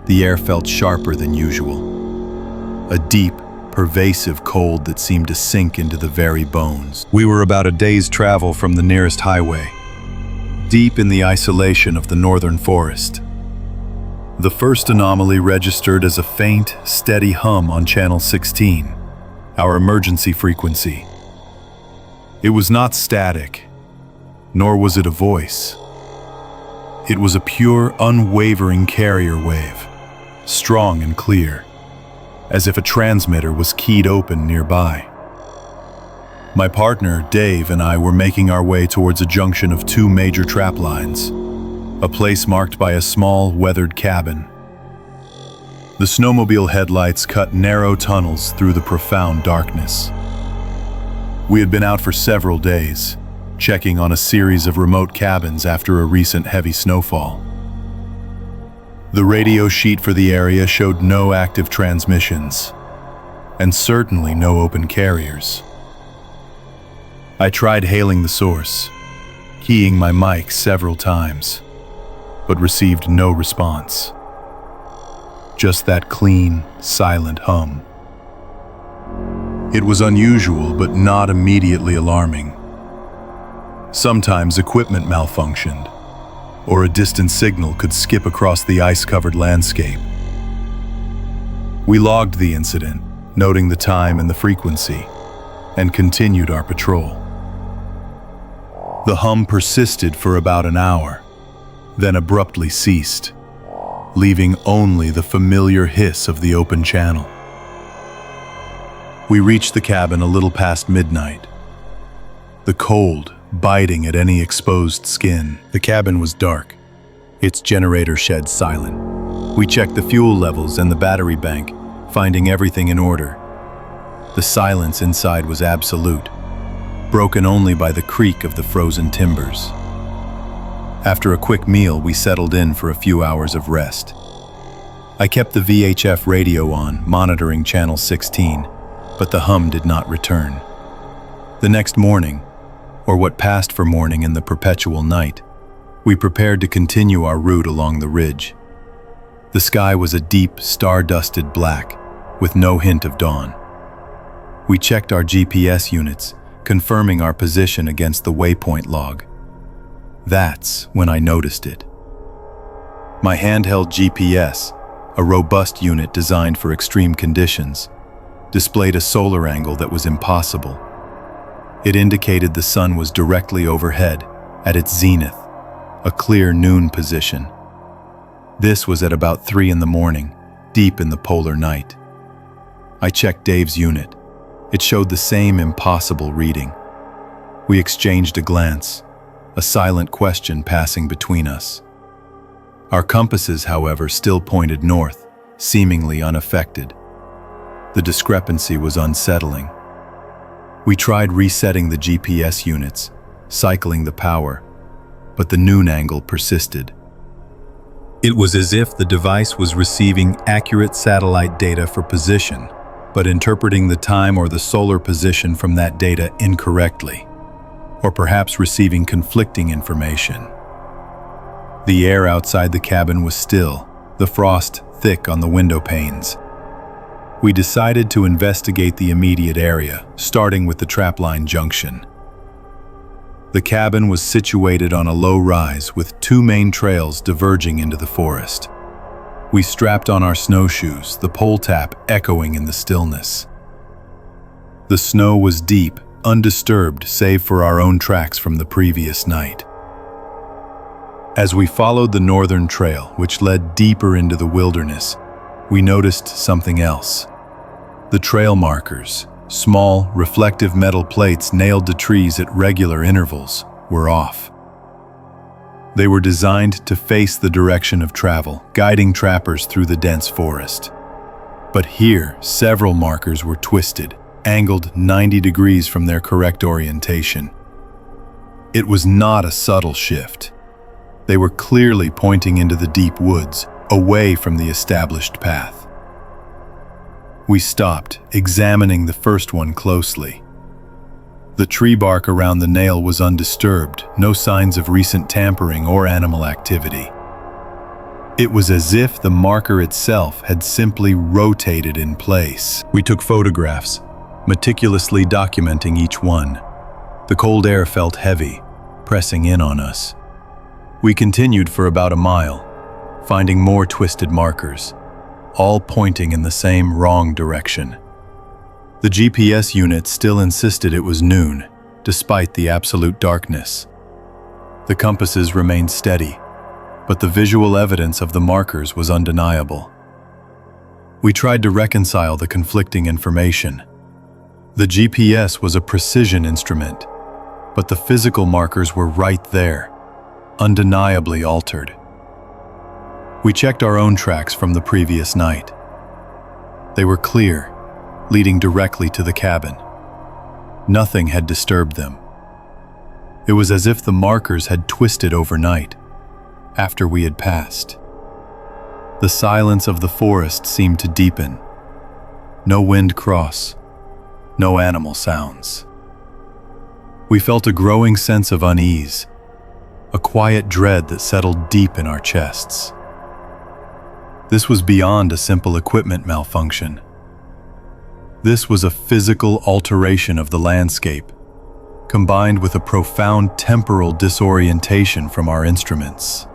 the air felt sharper than usual. A deep, pervasive cold that seemed to sink into the very bones. We were about a day's travel from the nearest highway, deep in the isolation of the northern forest. The first anomaly registered as a faint, steady hum on channel 16, our emergency frequency. It was not static, nor was it a voice. It was a pure, unwavering carrier wave, strong and clear, as if a transmitter was keyed open nearby. My partner, Dave, and I were making our way towards a junction of two major trap lines, a place marked by a small, weathered cabin. The snowmobile headlights cut narrow tunnels through the profound darkness. We had been out for several days, checking on a series of remote cabins after a recent heavy snowfall. The radio sheet for the area showed no active transmissions, and certainly no open carriers. I tried hailing the source, keying my mic several times, but received no response. Just that clean, silent hum. It was unusual, but not immediately alarming. Sometimes equipment malfunctioned, or a distant signal could skip across the ice-covered landscape. We logged the incident, noting the time and the frequency, and continued our patrol. The hum persisted for about an hour, then abruptly ceased, leaving only the familiar hiss of the open channel. We reached the cabin a little past midnight, the cold biting at any exposed skin. The cabin was dark, its generator shed silent. We checked the fuel levels and the battery bank, finding everything in order. The silence inside was absolute, broken only by the creak of the frozen timbers. After a quick meal, we settled in for a few hours of rest. I kept the VHF radio on, monitoring channel 16, but the hum did not return. The next morning, or what passed for morning in the perpetual night, we prepared to continue our route along the ridge. The sky was a deep, star-dusted black, with no hint of dawn. We checked our GPS units, confirming our position against the waypoint log. That's when I noticed it. My handheld GPS, a robust unit designed for extreme conditions, displayed a solar angle that was impossible. It indicated the sun was directly overhead, at its zenith, a clear noon position. This was at about 3 in the morning, deep in the polar night. I checked Dave's unit. It showed the same impossible reading. We exchanged a glance, a silent question passing between us. Our compasses, however, still pointed north, seemingly unaffected. The discrepancy was unsettling. We tried resetting the GPS units, cycling the power, but the noon angle persisted. It was as if the device was receiving accurate satellite data for position, but interpreting the time or the solar position from that data incorrectly, or perhaps receiving conflicting information. The air outside the cabin was still, the frost thick on the window panes. We decided to investigate the immediate area, starting with the trapline junction. The cabin was situated on a low rise with 2 main trails diverging into the forest. We strapped on our snowshoes, the pole tap echoing in the stillness. The snow was deep, undisturbed save for our own tracks from the previous night. As we followed the northern trail, which led deeper into the wilderness, we noticed something else. The trail markers, small, reflective metal plates nailed to trees at regular intervals, were off. They were designed to face the direction of travel, guiding trappers through the dense forest. But here, several markers were twisted, angled 90 degrees from their correct orientation. It was not a subtle shift. They were clearly pointing into the deep woods, away from the established path. We stopped, examining the first one closely. The tree bark around the nail was undisturbed, no signs of recent tampering or animal activity. It was as if the marker itself had simply rotated in place. We took photographs, meticulously documenting each one. The cold air felt heavy, pressing in on us. We continued for about a mile, finding more twisted markers, all pointing in the same wrong direction. The GPS unit still insisted it was noon, despite the absolute darkness. The compasses remained steady, but the visual evidence of the markers was undeniable. We tried to reconcile the conflicting information. The GPS was a precision instrument, but the physical markers were right there, undeniably altered. We checked our own tracks from the previous night. They were clear, leading directly to the cabin. Nothing had disturbed them. It was as if the markers had twisted overnight, after we had passed. The silence of the forest seemed to deepen. No wind cross, no animal sounds. We felt a growing sense of unease, a quiet dread that settled deep in our chests. This was beyond a simple equipment malfunction. This was a physical alteration of the landscape, combined with a profound temporal disorientation from our instruments.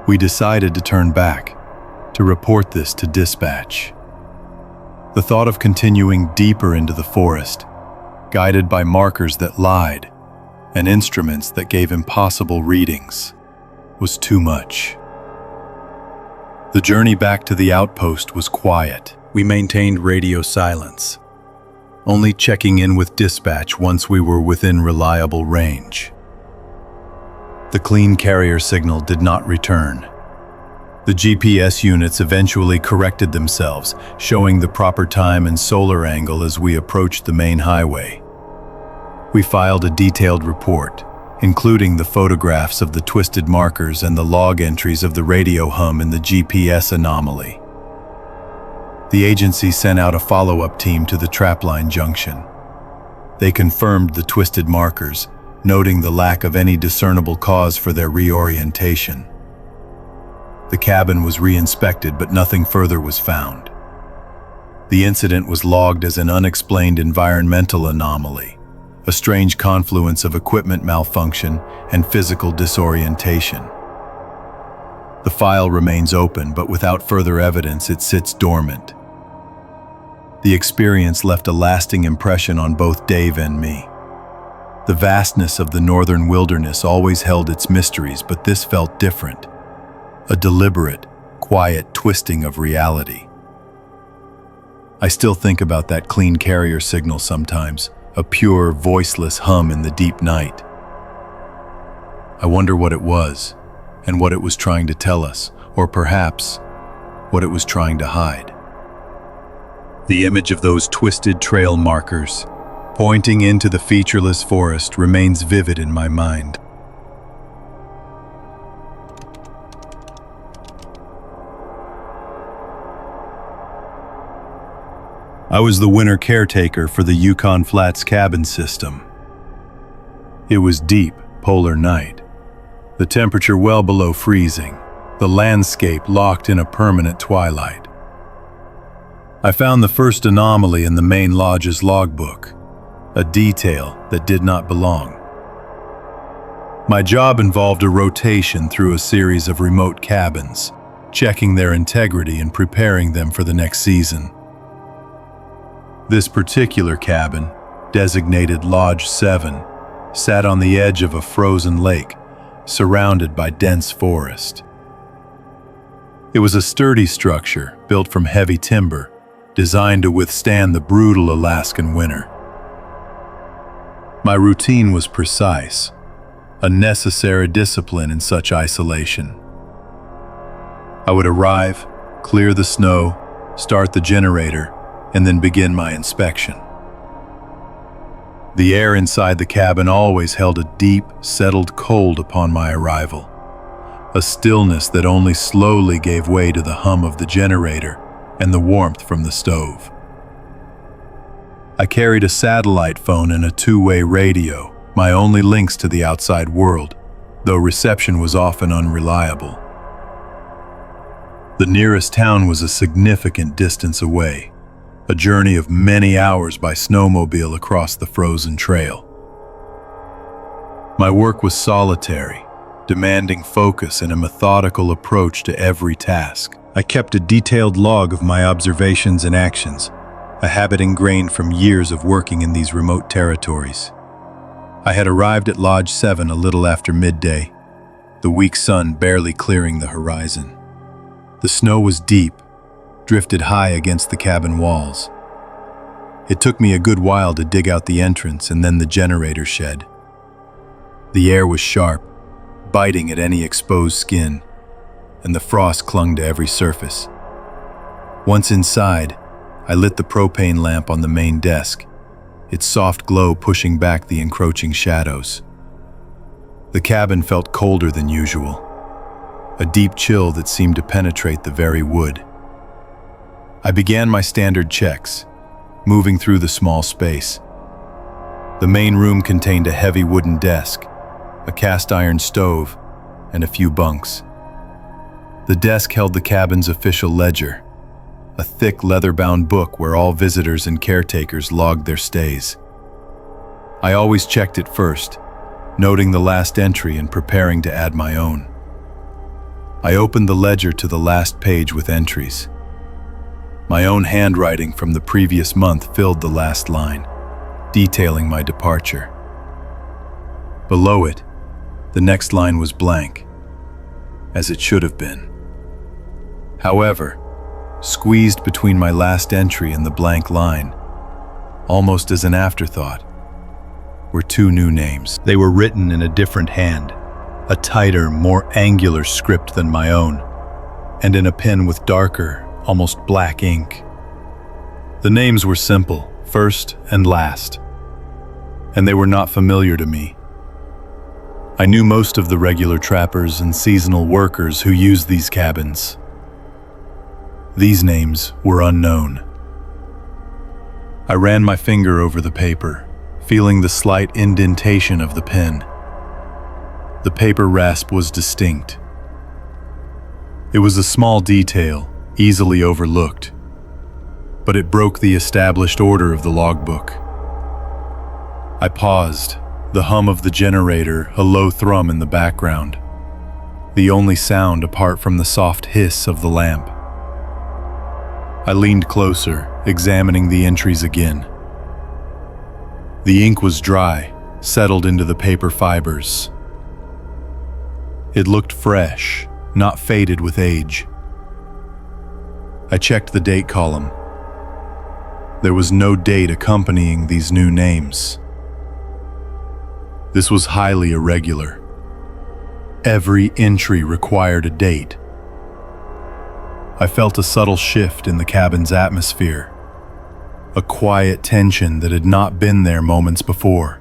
We decided to turn back, to report this to dispatch. The thought of continuing deeper into the forest, guided by markers that lied and instruments that gave impossible readings, was too much. The journey back to the outpost was quiet. We maintained radio silence, only checking in with dispatch once we were within reliable range. The clean carrier signal did not return. The GPS units eventually corrected themselves, showing the proper time and solar angle as we approached the main highway. We filed a detailed report, including the photographs of the twisted markers and the log entries of the radio hum in the GPS anomaly. The agency sent out a follow-up team to the trapline junction. They confirmed the twisted markers, noting the lack of any discernible cause for their reorientation. The cabin was re-inspected, but nothing further was found. The incident was logged as an unexplained environmental anomaly, a strange confluence of equipment malfunction and physical disorientation. The file remains open, but without further evidence, it sits dormant. The experience left a lasting impression on both Dave and me. The vastness of the northern wilderness always held its mysteries, but this felt different. A deliberate, quiet twisting of reality. I still think about that clean carrier signal sometimes, a pure, voiceless hum in the deep night. I wonder what it was, and what it was trying to tell us, or perhaps what it was trying to hide. The image of those twisted trail markers, pointing into the featureless forest, remains vivid in my mind. I was the winter caretaker for the Yukon Flats cabin system. It was deep, polar night. The temperature well below freezing, the landscape locked in a permanent twilight. I found the first anomaly in the main lodge's logbook, a detail that did not belong. My job involved a rotation through a series of remote cabins, checking their integrity and preparing them for the next season. This particular cabin, designated Lodge 7, sat on the edge of a frozen lake, surrounded by dense forest. It was a sturdy structure built from heavy timber, designed to withstand the brutal Alaskan winter. My routine was precise, a necessary discipline in such isolation. I would arrive, clear the snow, start the generator, and then begin my inspection. The air inside the cabin always held a deep, settled cold upon my arrival, a stillness that only slowly gave way to the hum of the generator and the warmth from the stove. I carried a satellite phone and a two-way radio, my only links to the outside world, though reception was often unreliable. The nearest town was a significant distance away, a journey of many hours by snowmobile across the frozen trail. My work was solitary, demanding focus and a methodical approach to every task. I kept a detailed log of my observations and actions, a habit ingrained from years of working in these remote territories. I had arrived at Lodge 7 a little after midday, the weak sun barely clearing the horizon. The snow was deep, drifted high against the cabin walls. It took me a good while to dig out the entrance and then the generator shed. The air was sharp, biting at any exposed skin, and the frost clung to every surface. Once inside, I lit the propane lamp on the main desk, its soft glow pushing back the encroaching shadows. The cabin felt colder than usual, a deep chill that seemed to penetrate the very wood. I began my standard checks, moving through the small space. The main room contained a heavy wooden desk, a cast-iron stove, and a few bunks. The desk held the cabin's official ledger, a thick leather-bound book where all visitors and caretakers logged their stays. I always checked it first, noting the last entry and preparing to add my own. I opened the ledger to the last page with entries. My own handwriting from the previous month filled the last line, detailing my departure. Below it, the next line was blank, as it should have been. However, squeezed between my last entry and the blank line, almost as an afterthought, were two new names. They were written in a different hand, a tighter, more angular script than my own, and in a pen with darker, almost black ink. The names were simple, first and last, and they were not familiar to me. I knew most of the regular trappers and seasonal workers who used these cabins. These names were unknown. I ran my finger over the paper, feeling the slight indentation of the pen. The paper rasp was distinct. It was a small detail, easily overlooked, but it broke the established order of the logbook. I paused, the hum of the generator a low thrum in the background, the only sound apart from the soft hiss of the lamp. I leaned closer, examining the entries again. The ink was dry, settled into the paper fibers. It looked fresh, not faded with age. I checked the date column. There was no date accompanying these new names. This was highly irregular. Every entry required a date. I felt a subtle shift in the cabin's atmosphere, a quiet tension that had not been there moments before.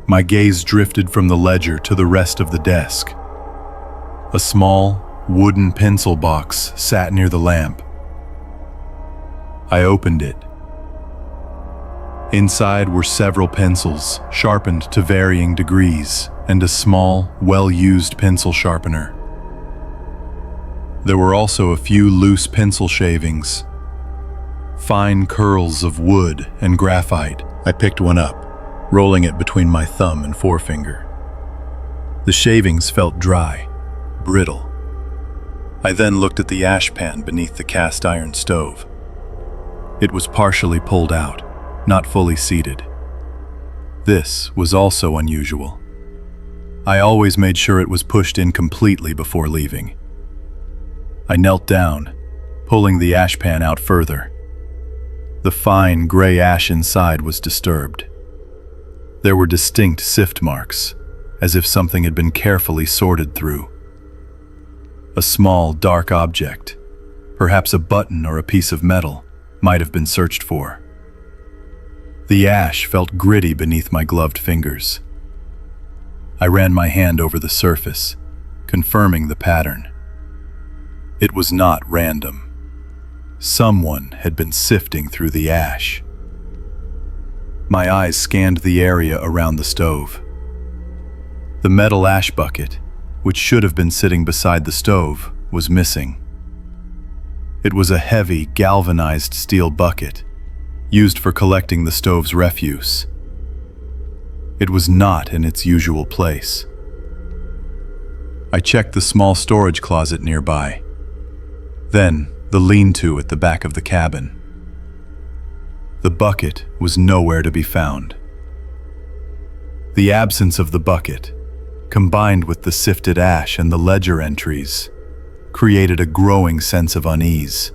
My gaze drifted from the ledger to the rest of the desk. A small, wooden pencil box sat near the lamp. I opened it. Inside were several pencils, sharpened to varying degrees, and a small, well-used pencil sharpener. There were also a few loose pencil shavings, fine curls of wood and graphite. I picked one up, rolling it between my thumb and forefinger. The shavings felt dry, brittle. I then looked at the ash pan beneath the cast iron stove. It was partially pulled out, not fully seated. This was also unusual. I always made sure it was pushed in completely before leaving. I knelt down, pulling the ash pan out further. The fine gray ash inside was disturbed. There were distinct sift marks, as if something had been carefully sorted through. A small, dark object, perhaps a button or a piece of metal, might have been searched for. The ash felt gritty beneath my gloved fingers. I ran my hand over the surface, confirming the pattern. It was not random. Someone had been sifting through the ash. My eyes scanned the area around the stove. The metal ash bucket, which should have been sitting beside the stove, was missing. It was a heavy, galvanized steel bucket, used for collecting the stove's refuse. It was not in its usual place. I checked the small storage closet nearby, then the lean-to at the back of the cabin. The bucket was nowhere to be found. The absence of the bucket, combined with the sifted ash and the ledger entries, created a growing sense of unease.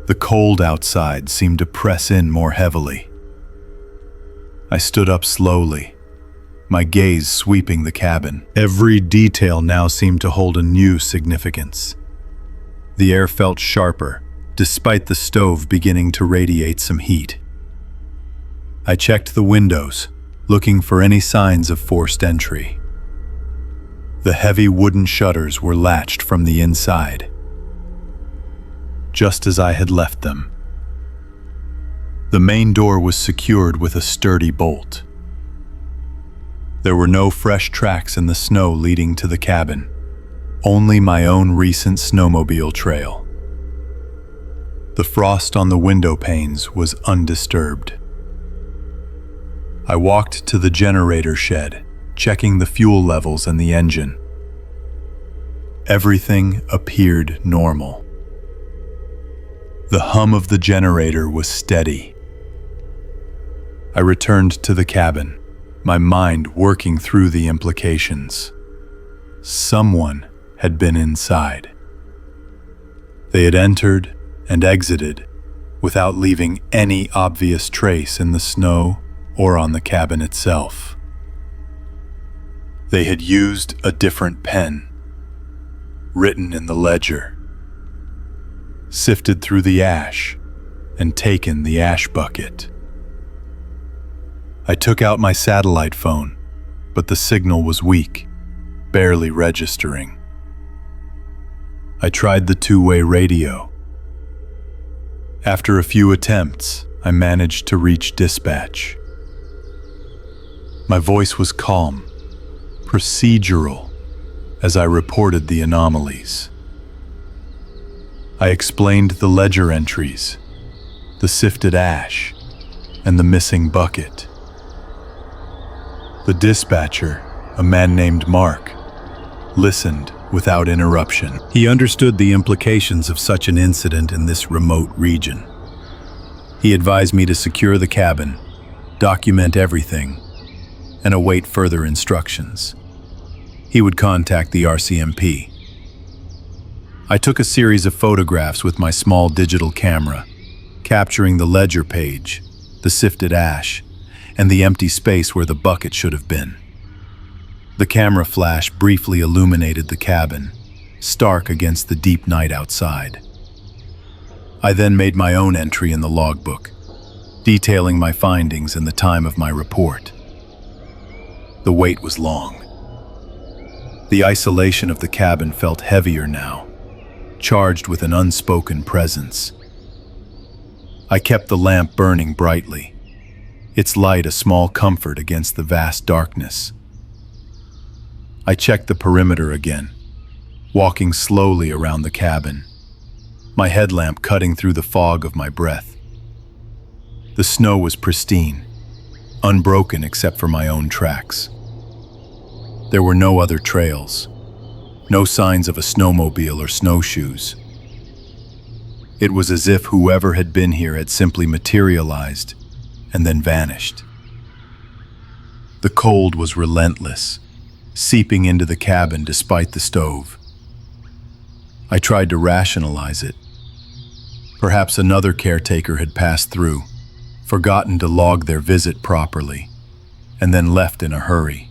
The cold outside seemed to press in more heavily. I stood up slowly, my gaze sweeping the cabin. Every detail now seemed to hold a new significance. The air felt sharper, despite the stove beginning to radiate some heat. I checked the windows, looking for any signs of forced entry. The heavy wooden shutters were latched from the inside, just as I had left them. The main door was secured with a sturdy bolt. There were no fresh tracks in the snow leading to the cabin, only my own recent snowmobile trail. The frost on the window panes was undisturbed. I walked to the generator shed, checking the fuel levels and the engine. Everything appeared normal. The hum of the generator was steady. I returned to the cabin, my mind working through the implications. Someone had been inside. They had entered and exited without leaving any obvious trace in the snow or on the cabin itself. They had used a different pen, written in the ledger. Sifted through the ash and taken the ash bucket. I took out my satellite phone, but the signal was weak, barely registering. I tried the two-way radio. After a few attempts, I managed to reach dispatch. My voice was calm, procedural, as I reported the anomalies. I explained the ledger entries, the sifted ash, and the missing bucket. The dispatcher, a man named Mark, listened without interruption. He understood the implications of such an incident in this remote region. He advised me to secure the cabin, document everything, and await further instructions. He would contact the RCMP. I took a series of photographs with my small digital camera, capturing the ledger page, the sifted ash, and the empty space where the bucket should have been. The camera flash briefly illuminated the cabin, stark against the deep night outside. I then made my own entry in the logbook, detailing my findings and the time of my report. The wait was long. The isolation of the cabin felt heavier now, charged with an unspoken presence. I kept the lamp burning brightly, its light a small comfort against the vast darkness. I checked the perimeter again, walking slowly around the cabin, my headlamp cutting through the fog of my breath. The snow was pristine, unbroken except for my own tracks. There were no other trails, no signs of a snowmobile or snowshoes. It was as if whoever had been here had simply materialized and then vanished. The cold was relentless, seeping into the cabin despite the stove. I tried to rationalize it. Perhaps another caretaker had passed through, forgotten to log their visit properly, and then left in a hurry.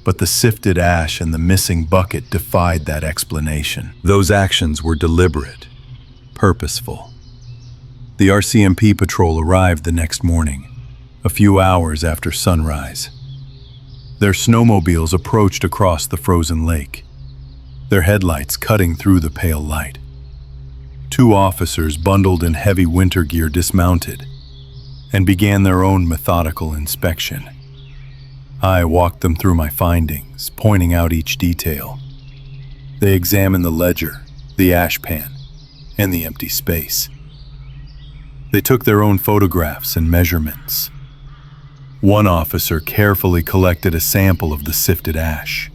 But the sifted ash and the missing bucket defied that explanation. Those actions were deliberate, purposeful. The RCMP patrol arrived the next morning, a few hours after sunrise. Their snowmobiles approached across the frozen lake, their headlights cutting through the pale light. Two officers bundled in heavy winter gear dismounted and began their own methodical inspection. I walked them through my findings, pointing out each detail. They examined the ledger, the ash pan, and the empty space. They took their own photographs and measurements. One officer carefully collected a sample of the sifted ash.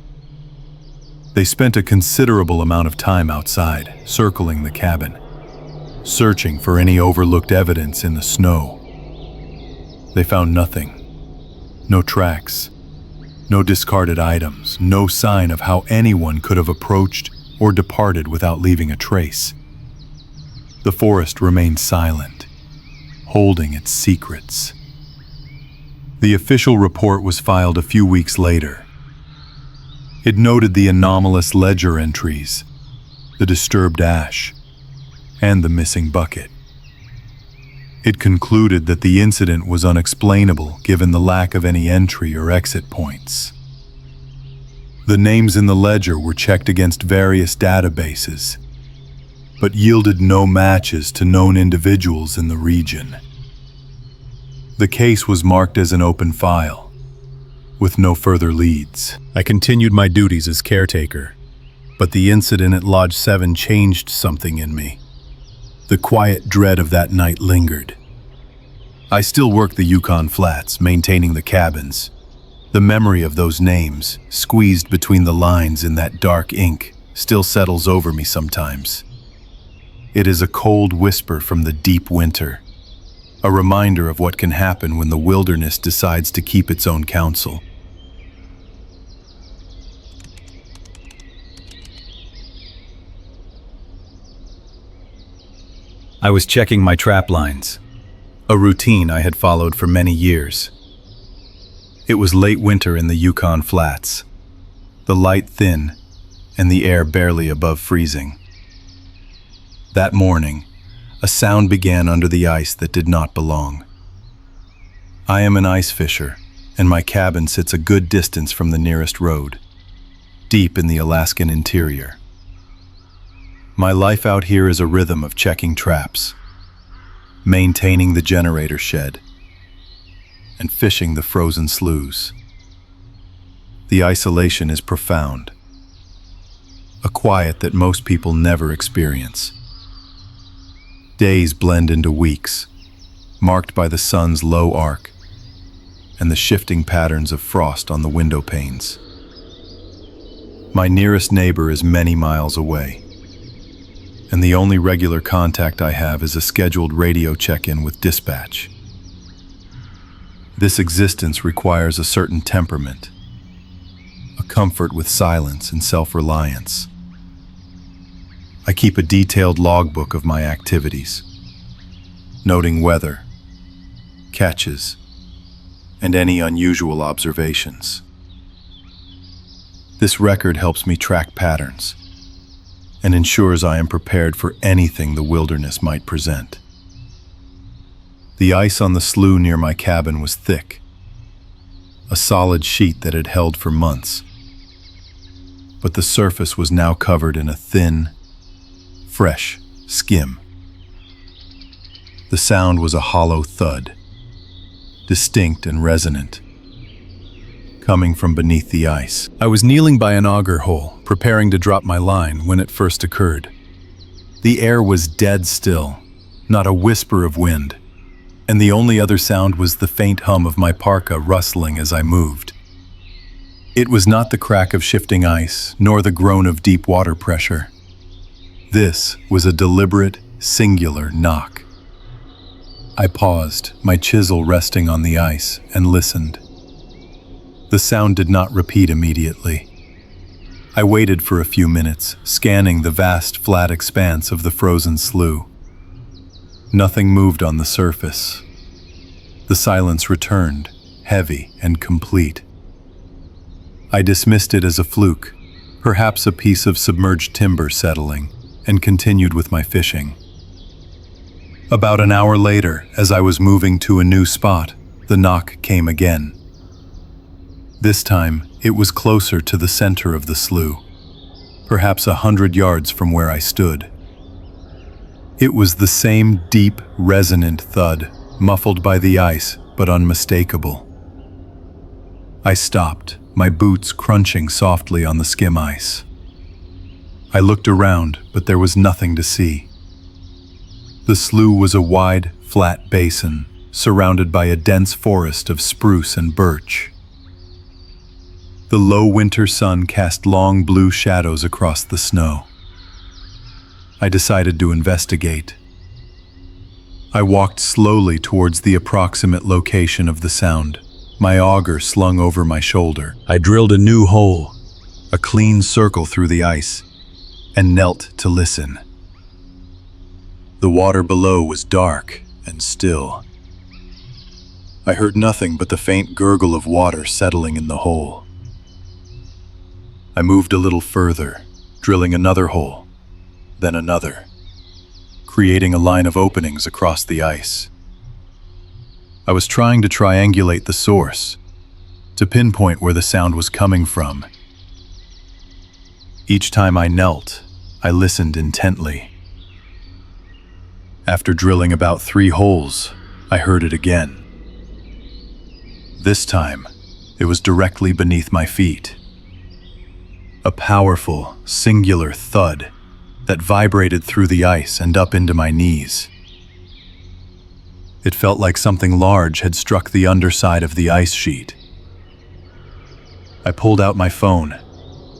They spent a considerable amount of time outside, circling the cabin, searching for any overlooked evidence in the snow. They found nothing. No tracks, no discarded items, no sign of how anyone could have approached or departed without leaving a trace. The forest remained silent, holding its secrets. The official report was filed a few weeks later. It noted the anomalous ledger entries, the disturbed ash, and the missing bucket. It concluded that the incident was unexplainable given the lack of any entry or exit points. The names in the ledger were checked against various databases, but yielded no matches to known individuals in the region. The case was marked as an open file, with no further leads. I continued my duties as caretaker, but the incident at Lodge 7 changed something in me. The quiet dread of that night lingered. I still worked the Yukon Flats, maintaining the cabins. The memory of those names, squeezed between the lines in that dark ink, still settles over me sometimes. It is a cold whisper from the deep winter, a reminder of what can happen when the wilderness decides to keep its own counsel. I was checking my trap lines, a routine I had followed for many years. It was late winter in the Yukon Flats, the light thin, and the air barely above freezing. That morning, a sound began under the ice that did not belong. I am an ice fisher, and my cabin sits a good distance from the nearest road, deep in the Alaskan interior. My life out here is a rhythm of checking traps, maintaining the generator shed, and fishing the frozen sloughs. The isolation is profound, a quiet that most people never experience. Days blend into weeks, marked by the sun's low arc and the shifting patterns of frost on the window panes. My nearest neighbor is many miles away, and the only regular contact I have is a scheduled radio check-in with dispatch. This existence requires a certain temperament, a comfort with silence and self-reliance. I keep a detailed logbook of my activities, noting weather, catches, and any unusual observations. This record helps me track patterns and ensures I am prepared for anything the wilderness might present. The ice on the slough near my cabin was thick, a solid sheet that had held for months. But the surface was now covered in a thin, fresh skim. The sound was a hollow thud, distinct and resonant, coming from beneath the ice. I was kneeling by an auger hole, preparing to drop my line when it first occurred. The air was dead still, not a whisper of wind, and the only other sound was the faint hum of my parka rustling as I moved. It was not the crack of shifting ice, nor the groan of deep water pressure. This was a deliberate, singular knock. I paused, my chisel resting on the ice, and listened. The sound did not repeat immediately. I waited for a few minutes, scanning the vast, flat expanse of the frozen slough. Nothing moved on the surface. The silence returned, heavy and complete. I dismissed it as a fluke, perhaps a piece of submerged timber settling, and continued with my fishing. About an hour later, as I was moving to a new spot, the knock came again. This time, it was closer to the center of the slough, perhaps 100 yards from where I stood. It was the same deep, resonant thud, muffled by the ice, but unmistakable. I stopped, my boots crunching softly on the skim ice. I looked around, but there was nothing to see. The slough was a wide, flat basin, surrounded by a dense forest of spruce and birch. The low winter sun cast long blue shadows across the snow. I decided to investigate. I walked slowly towards the approximate location of the sound, my auger slung over my shoulder. I drilled a new hole, a clean circle through the ice, and knelt to listen. The water below was dark and still. I heard nothing but the faint gurgle of water settling in the hole. I moved a little further, drilling another hole, then another, creating a line of openings across the ice. I was trying to triangulate the source, to pinpoint where the sound was coming from. Each time I knelt, I listened intently. After drilling about 3 holes, I heard it again. This time, it was directly beneath my feet. A powerful, singular thud that vibrated through the ice and up into my knees. It felt like something large had struck the underside of the ice sheet. I pulled out my phone,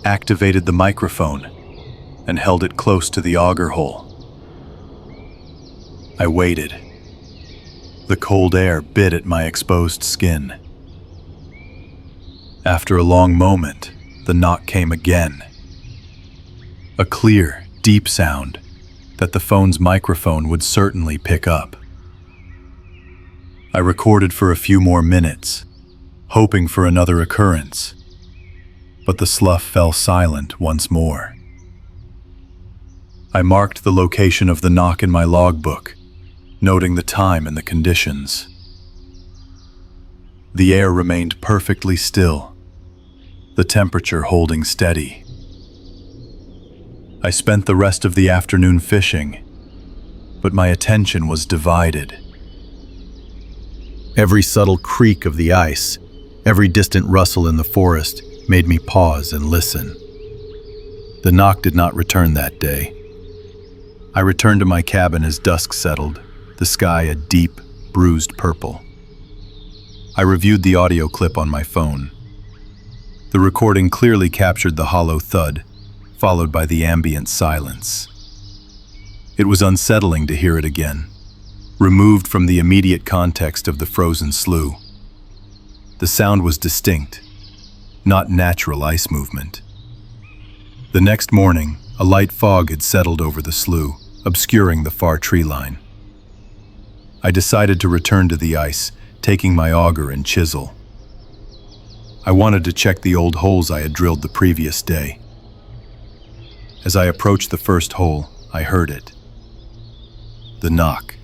activated the microphone, and held it close to the auger hole. I waited. The cold air bit at my exposed skin. After a long moment, the knock came again. A clear, deep sound that the phone's microphone would certainly pick up. I recorded for a few more minutes, hoping for another occurrence. but the slough fell silent once more. I marked the location of the knock in my logbook, noting the time and the conditions. The air remained perfectly still, the temperature holding steady. I spent the rest of the afternoon fishing, but my attention was divided. Every subtle creak of the ice, every distant rustle in the forest made me pause and listen. The knock did not return that day. I returned to my cabin as dusk settled, the sky a deep, bruised purple. I reviewed the audio clip on my phone. The recording clearly captured the hollow thud, followed by the ambient silence. It was unsettling to hear it again, removed from the immediate context of the frozen slough. The sound was distinct, not natural ice movement. The next morning, a light fog had settled over the slough, obscuring the far tree line. I decided to return to the ice, taking my auger and chisel. I wanted to check the old holes I had drilled the previous day. As I approached the first hole, I heard it. The knock.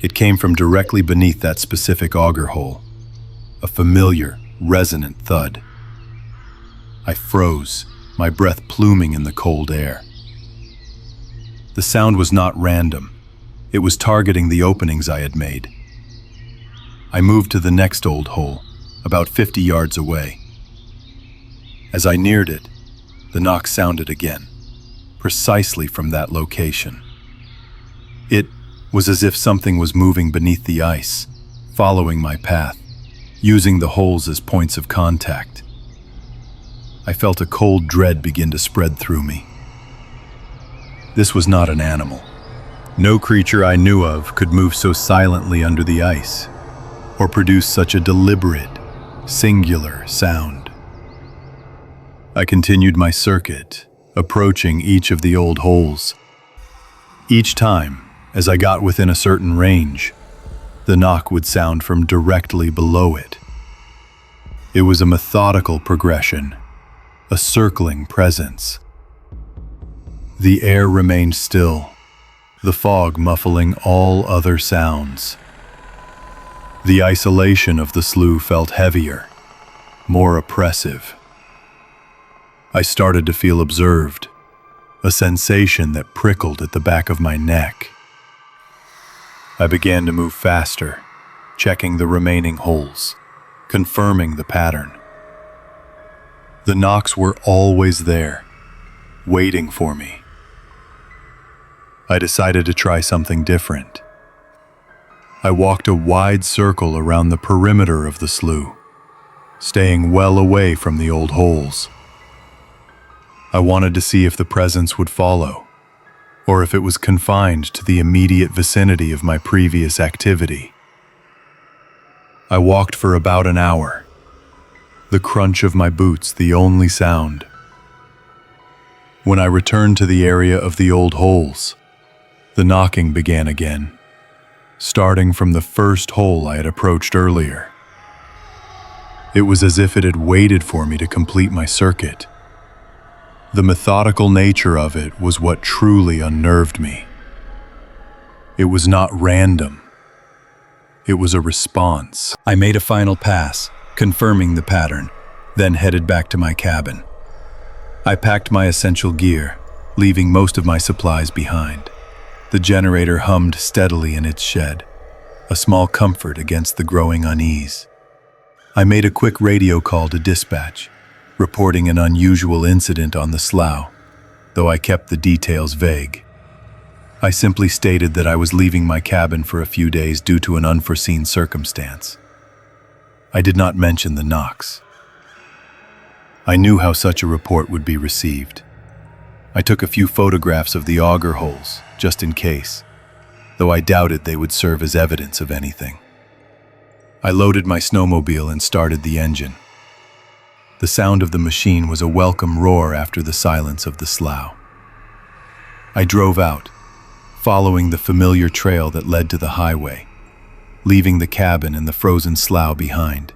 It came from directly beneath that specific auger hole, a familiar, resonant thud. I froze, my breath pluming in the cold air. The sound was not random. It was targeting the openings I had made. I moved to the next old hole, about 50 yards away. As I neared it, the knock sounded again, precisely from that location. It was as if something was moving beneath the ice, following my path, using the holes as points of contact. I felt a cold dread begin to spread through me. This was not an animal. No creature I knew of could move so silently under the ice, or produce such a deliberate, singular sound. I continued my circuit, approaching each of the old holes. Each time, as I got within a certain range, the knock would sound from directly below it. It was a methodical progression, a circling presence. The air remained still, the fog muffling all other sounds. The isolation of the slough felt heavier, more oppressive. I started to feel observed, a sensation that prickled at the back of my neck. I began to move faster, checking the remaining holes, confirming the pattern. The knocks were always there, waiting for me. I decided to try something different. I walked a wide circle around the perimeter of the slough, staying well away from the old holes. I wanted to see if the presence would follow, or if it was confined to the immediate vicinity of my previous activity. I walked for about an hour, the crunch of my boots the only sound. When I returned to the area of the old holes, the knocking began again, starting from the first hole I had approached earlier. It was as if it had waited for me to complete my circuit. The methodical nature of it was what truly unnerved me. It was not random. It was a response. I made a final pass, confirming the pattern, then headed back to my cabin. I packed my essential gear, leaving most of my supplies behind. The generator hummed steadily in its shed, a small comfort against the growing unease. I made a quick radio call to dispatch, reporting an unusual incident on the slough, though I kept the details vague. I simply stated that I was leaving my cabin for a few days due to an unforeseen circumstance. I did not mention the knocks. I knew how such a report would be received. I took a few photographs of the auger holes, just in case, though I doubted they would serve as evidence of anything. I loaded my snowmobile and started the engine. The sound of the machine was a welcome roar after the silence of the slough. I drove out, following the familiar trail that led to the highway, leaving the cabin and the frozen slough behind.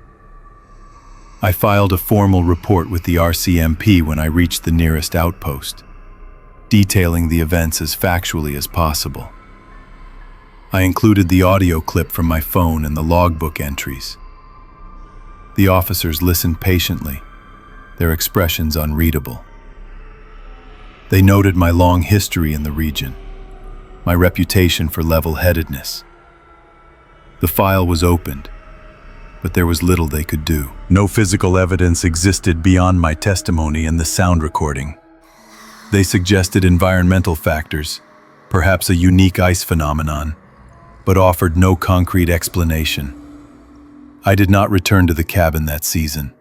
I filed a formal report with the RCMP when I reached the nearest outpost, detailing the events as factually as possible. I included the audio clip from my phone and the logbook entries. The officers listened patiently, their expressions unreadable. They noted my long history in the region, my reputation for level-headedness. The file was opened, but there was little they could do. No physical evidence existed beyond my testimony and the sound recording. They suggested environmental factors, perhaps a unique ice phenomenon, but offered no concrete explanation. I did not return to the cabin that season.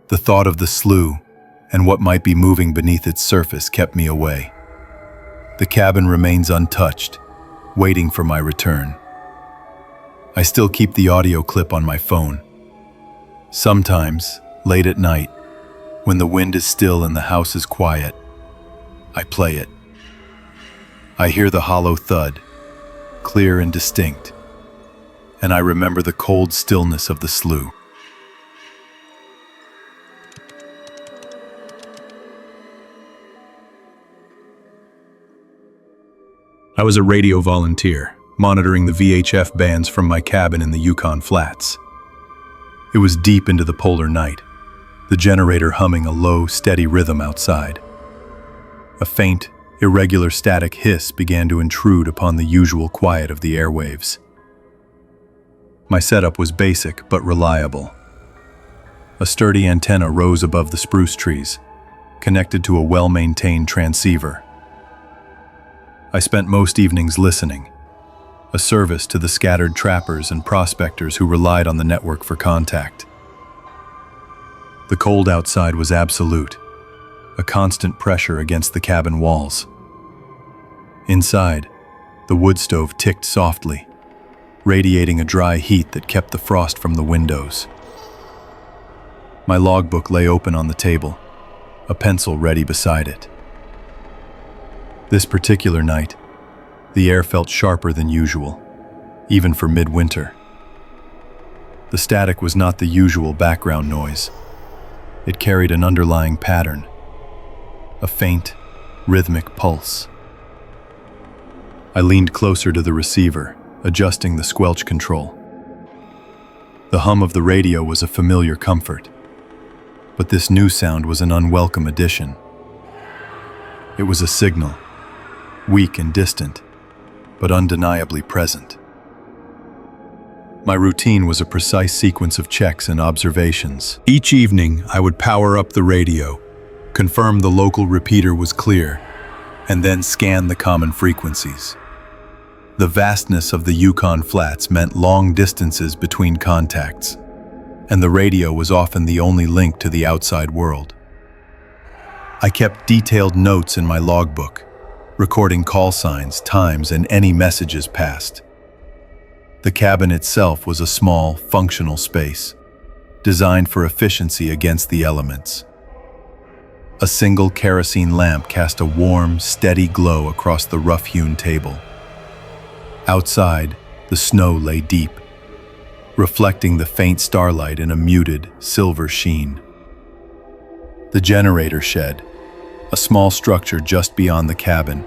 The thought of the slough and what might be moving beneath its surface kept me away. The cabin remains untouched, waiting for my return. I still keep the audio clip on my phone. Sometimes, late at night, when the wind is still and the house is quiet, I play it. I hear the hollow thud, clear and distinct, and I remember the cold stillness of the slough. I was a radio volunteer, monitoring the VHF bands from my cabin in the Yukon Flats. It was deep into the polar night, the generator humming a low, steady rhythm outside. A faint, irregular static hiss began to intrude upon the usual quiet of the airwaves. My setup was basic but reliable. A sturdy antenna rose above the spruce trees, connected to a well-maintained transceiver. I spent most evenings listening, a service to the scattered trappers and prospectors who relied on the network for contact. The cold outside was absolute, a constant pressure against the cabin walls. Inside, the wood stove ticked softly, radiating a dry heat that kept the frost from the windows. My logbook lay open on the table, a pencil ready beside it. This particular night, the air felt sharper than usual, even for midwinter. The static was not the usual background noise. It carried an underlying pattern, a faint, rhythmic pulse. I leaned closer to the receiver, adjusting the squelch control. The hum of the radio was a familiar comfort, but this new sound was an unwelcome addition. It was a signal, weak and distant, but undeniably present. My routine was a precise sequence of checks and observations. Each evening, I would power up the radio, confirm the local repeater was clear, and then scan the common frequencies. The vastness of the Yukon Flats meant long distances between contacts, and the radio was often the only link to the outside world. I kept detailed notes in my logbook, recording call signs, times, and any messages passed. The cabin itself was a small, functional space, designed for efficiency against the elements. A single kerosene lamp cast a warm, steady glow across the rough-hewn table. Outside, the snow lay deep, reflecting the faint starlight in a muted, silver sheen. The generator shed, a small structure just beyond the cabin,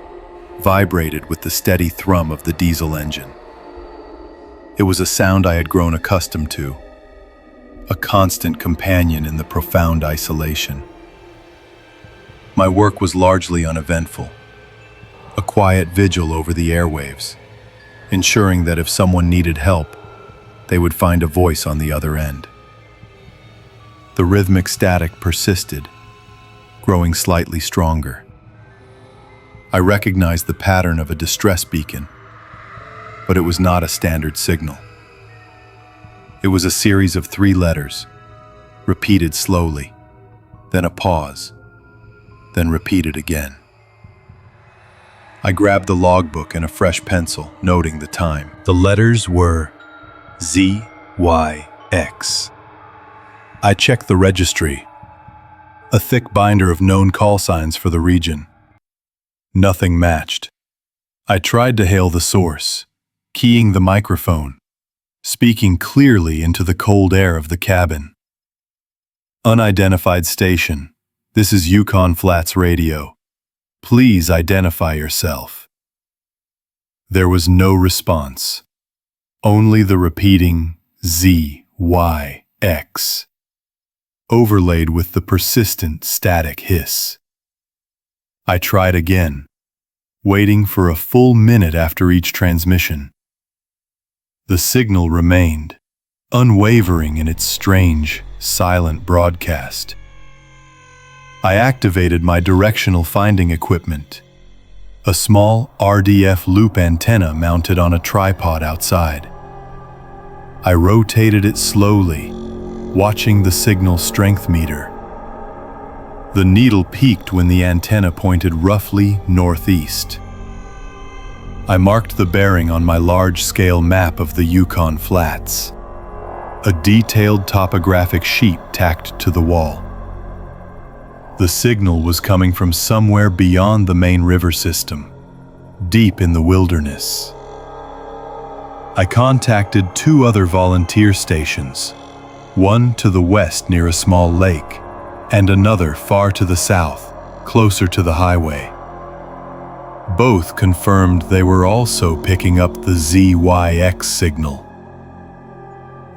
vibrated with the steady thrum of the diesel engine. It was a sound I had grown accustomed to, a constant companion in the profound isolation. My work was largely uneventful, a quiet vigil over the airwaves, ensuring that if someone needed help, they would find a voice on the other end. The rhythmic static persisted, growing slightly stronger. I recognized the pattern of a distress beacon, but it was not a standard signal. It was a series of 3 letters, repeated slowly, then a pause, then repeated again. I grabbed the logbook and a fresh pencil, noting the time. The letters were ZYX. I checked the registry, a thick binder of known call signs for the region. Nothing matched. I tried to hail the source, keying the microphone, speaking clearly into the cold air of the cabin. Unidentified station. This is Yukon Flats Radio. Please identify yourself. There was no response. Only the repeating ZYX, overlaid with the persistent static hiss. I tried again, waiting for a full minute after each transmission. The signal remained, unwavering in its strange, silent broadcast. I activated my directional finding equipment, a small RDF loop antenna mounted on a tripod outside. I rotated it slowly, watching the signal strength meter. The needle peaked when the antenna pointed roughly northeast. I marked the bearing on my large-scale map of the Yukon Flats, a detailed topographic sheet tacked to the wall. The signal was coming from somewhere beyond the main river system, deep in the wilderness. I contacted 2 other volunteer stations, one to the west near a small lake, and another far to the south, closer to the highway. Both confirmed they were also picking up the ZYX signal.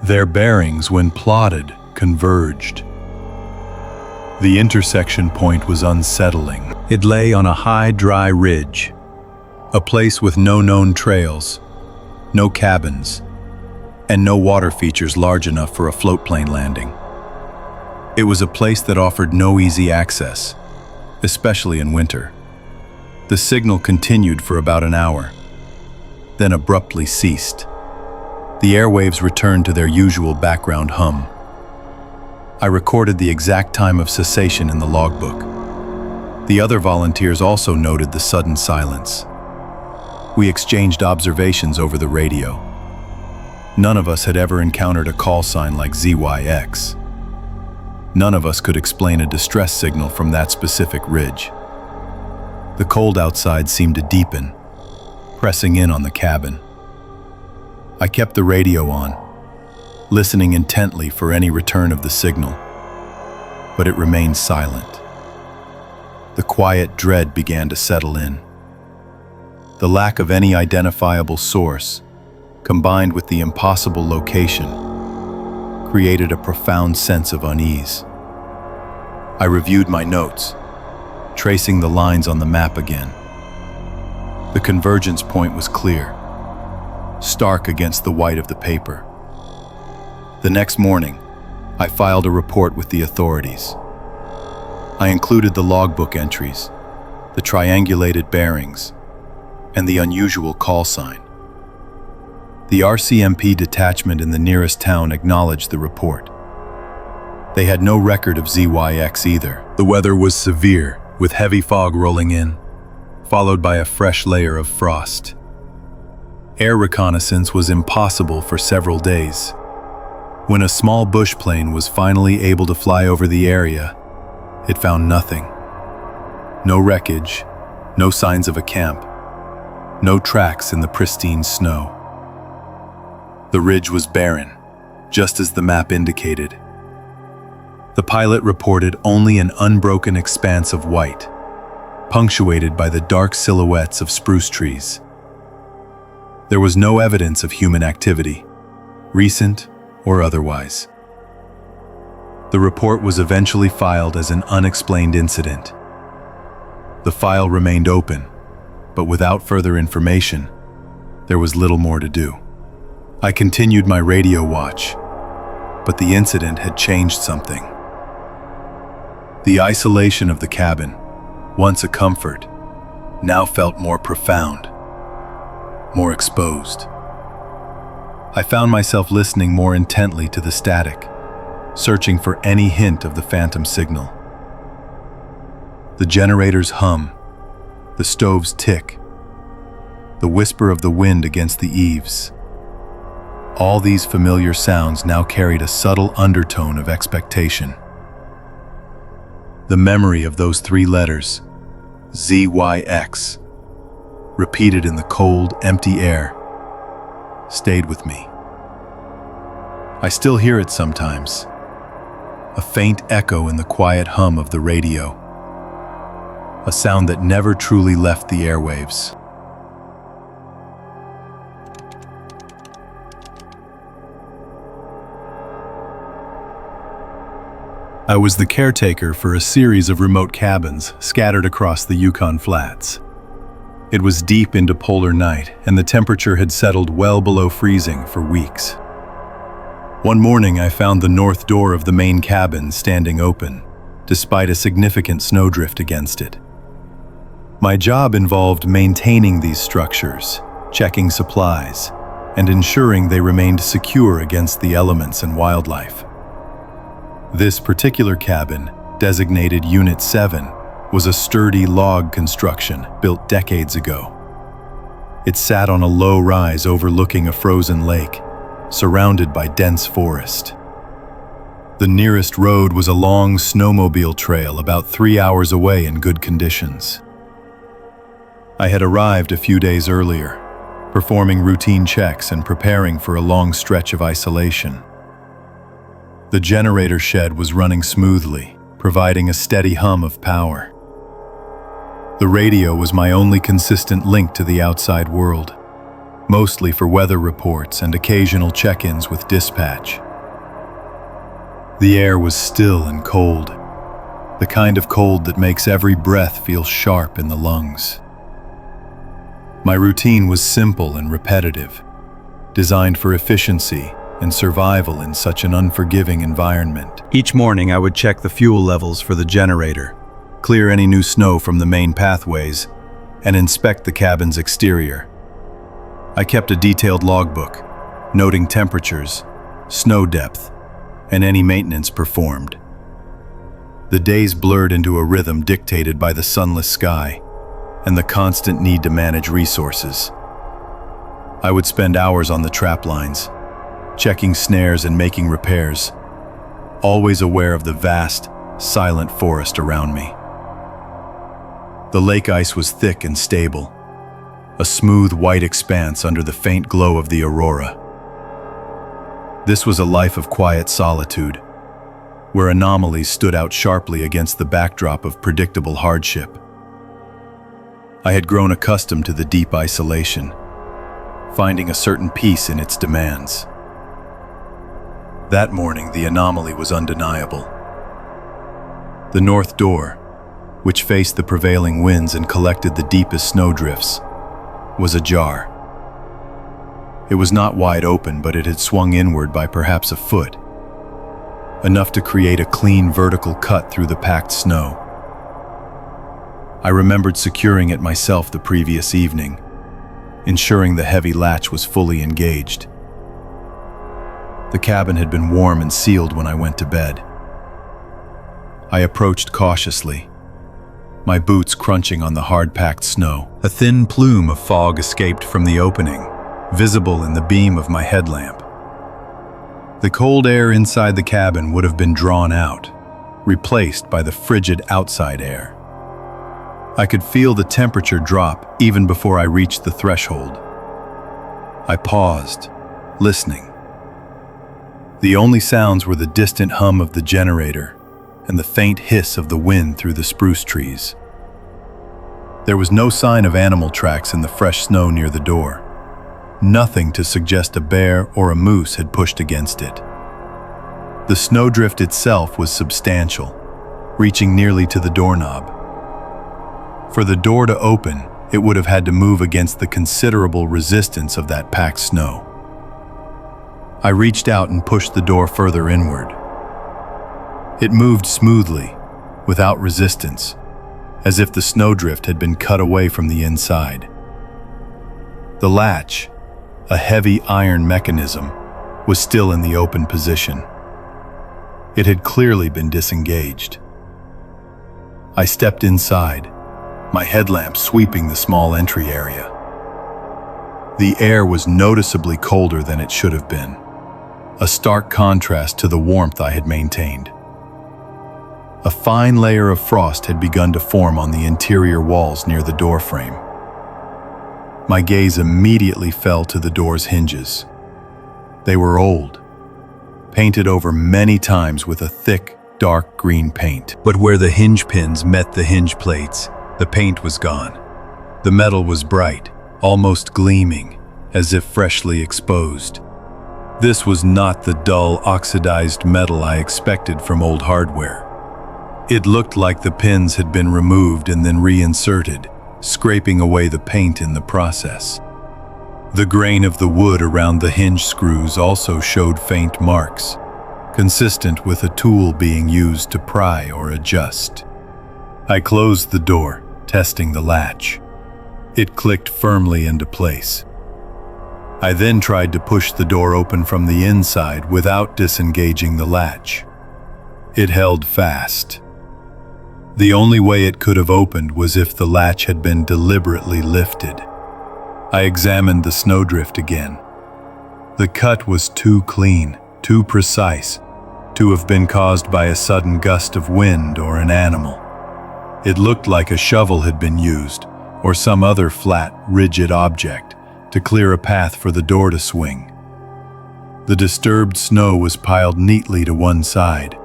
Their bearings, when plotted, converged. The intersection point was unsettling. It lay on a high, dry ridge, a place with no known trails, no cabins, and no water features large enough for a floatplane landing. It was a place that offered no easy access, especially in winter. The signal continued for about an hour, then abruptly ceased. The airwaves returned to their usual background hum. I recorded the exact time of cessation in the logbook. The other volunteers also noted the sudden silence. We exchanged observations over the radio. None of us had ever encountered a call sign like ZYX. None of us could explain a distress signal from that specific ridge. The cold outside seemed to deepen, pressing in on the cabin. I kept the radio on, listening intently for any return of the signal, but it remained silent. The quiet dread began to settle in. The lack of any identifiable source, combined with the impossible location, created a profound sense of unease. I reviewed my notes, tracing the lines on the map again. The convergence point was clear, stark against the white of the paper. The next morning, I filed a report with the authorities. I included the logbook entries, the triangulated bearings, and the unusual call sign. The RCMP detachment in the nearest town acknowledged the report. They had no record of ZYX either. The weather was severe, with heavy fog rolling in, followed by a fresh layer of frost. Air reconnaissance was impossible for several days. When a small bush plane was finally able to fly over the area, it found nothing. No wreckage, no signs of a camp, no tracks in the pristine snow. The ridge was barren, just as the map indicated. The pilot reported only an unbroken expanse of white, punctuated by the dark silhouettes of spruce trees. There was no evidence of human activity, recent or otherwise. The report was eventually filed as an unexplained incident. The file remained open, but without further information, there was little more to do. I continued my radio watch, but the incident had changed something. The isolation of the cabin, once a comfort, now felt more profound, more exposed. I found myself listening more intently to the static, searching for any hint of the phantom signal. The generator's hum, the stove's tick, the whisper of the wind against the eaves. All these familiar sounds now carried a subtle undertone of expectation. The memory of those 3 letters, ZYX, repeated in the cold, empty air, stayed with me. I still hear it sometimes, a faint echo in the quiet hum of the radio, a sound that never truly left the airwaves. I was the caretaker for a series of remote cabins scattered across the Yukon Flats. It was deep into polar night, and the temperature had settled well below freezing for weeks. One morning, I found the north door of the main cabin standing open, despite a significant snowdrift against it. My job involved maintaining these structures, checking supplies, and ensuring they remained secure against the elements and wildlife. This particular cabin, designated Unit 7, was a sturdy log construction built decades ago. It sat on a low rise overlooking a frozen lake, surrounded by dense forest. The nearest road was a long snowmobile trail about 3 hours away in good conditions. I had arrived a few days earlier, performing routine checks and preparing for a long stretch of isolation. The generator shed was running smoothly, providing a steady hum of power. The radio was my only consistent link to the outside world, mostly for weather reports and occasional check-ins with dispatch. The air was still and cold, the kind of cold that makes every breath feel sharp in the lungs. My routine was simple and repetitive, designed for efficiency and survival in such an unforgiving environment. Each morning I would check the fuel levels for the generator, clear any new snow from the main pathways, and inspect the cabin's exterior. I kept a detailed logbook, noting temperatures, snow depth, and any maintenance performed. The days blurred into a rhythm dictated by the sunless sky and the constant need to manage resources. I would spend hours on the traplines, checking snares and making repairs, always aware of the vast, silent forest around me. The lake ice was thick and stable, a smooth white expanse under the faint glow of the aurora. This was a life of quiet solitude, where anomalies stood out sharply against the backdrop of predictable hardship. I had grown accustomed to the deep isolation, finding a certain peace in its demands. That morning, the anomaly was undeniable. The north door, which faced the prevailing winds and collected the deepest snowdrifts, was ajar. It was not wide open, but it had swung inward by perhaps a foot, enough to create a clean vertical cut through the packed snow. I remembered securing it myself the previous evening, ensuring the heavy latch was fully engaged. The cabin had been warm and sealed when I went to bed. I approached cautiously, my boots crunching on the hard-packed snow. A thin plume of fog escaped from the opening, visible in the beam of my headlamp. The cold air inside the cabin would have been drawn out, replaced by the frigid outside air. I could feel the temperature drop even before I reached the threshold. I paused, listening. The only sounds were the distant hum of the generator and the faint hiss of the wind through the spruce trees. There was no sign of animal tracks in the fresh snow near the door. Nothing to suggest a bear or a moose had pushed against it. The snowdrift itself was substantial, reaching nearly to the doorknob. For the door to open, it would have had to move against the considerable resistance of that packed snow. I reached out and pushed the door further inward. It moved smoothly, without resistance, as if the snowdrift had been cut away from the inside. The latch, a heavy iron mechanism, was still in the open position. It had clearly been disengaged. I stepped inside, my headlamp sweeping the small entry area. The air was noticeably colder than it should have been, a stark contrast to the warmth I had maintained. A fine layer of frost had begun to form on the interior walls near the door frame. My gaze immediately fell to the door's hinges. They were old, painted over many times with a thick, dark green paint. But where the hinge pins met the hinge plates, the paint was gone. The metal was bright, almost gleaming, as if freshly exposed. This was not the dull, oxidized metal I expected from old hardware. It looked like the pins had been removed and then reinserted, scraping away the paint in the process. The grain of the wood around the hinge screws also showed faint marks, consistent with a tool being used to pry or adjust. I closed the door, testing the latch. It clicked firmly into place. I then tried to push the door open from the inside without disengaging the latch. It held fast. The only way it could have opened was if the latch had been deliberately lifted. I examined the snowdrift again. The cut was too clean, too precise, to have been caused by a sudden gust of wind or an animal. It looked like a shovel had been used, or some other flat, rigid object, to clear a path for the door to swing. The disturbed snow was piled neatly to one side,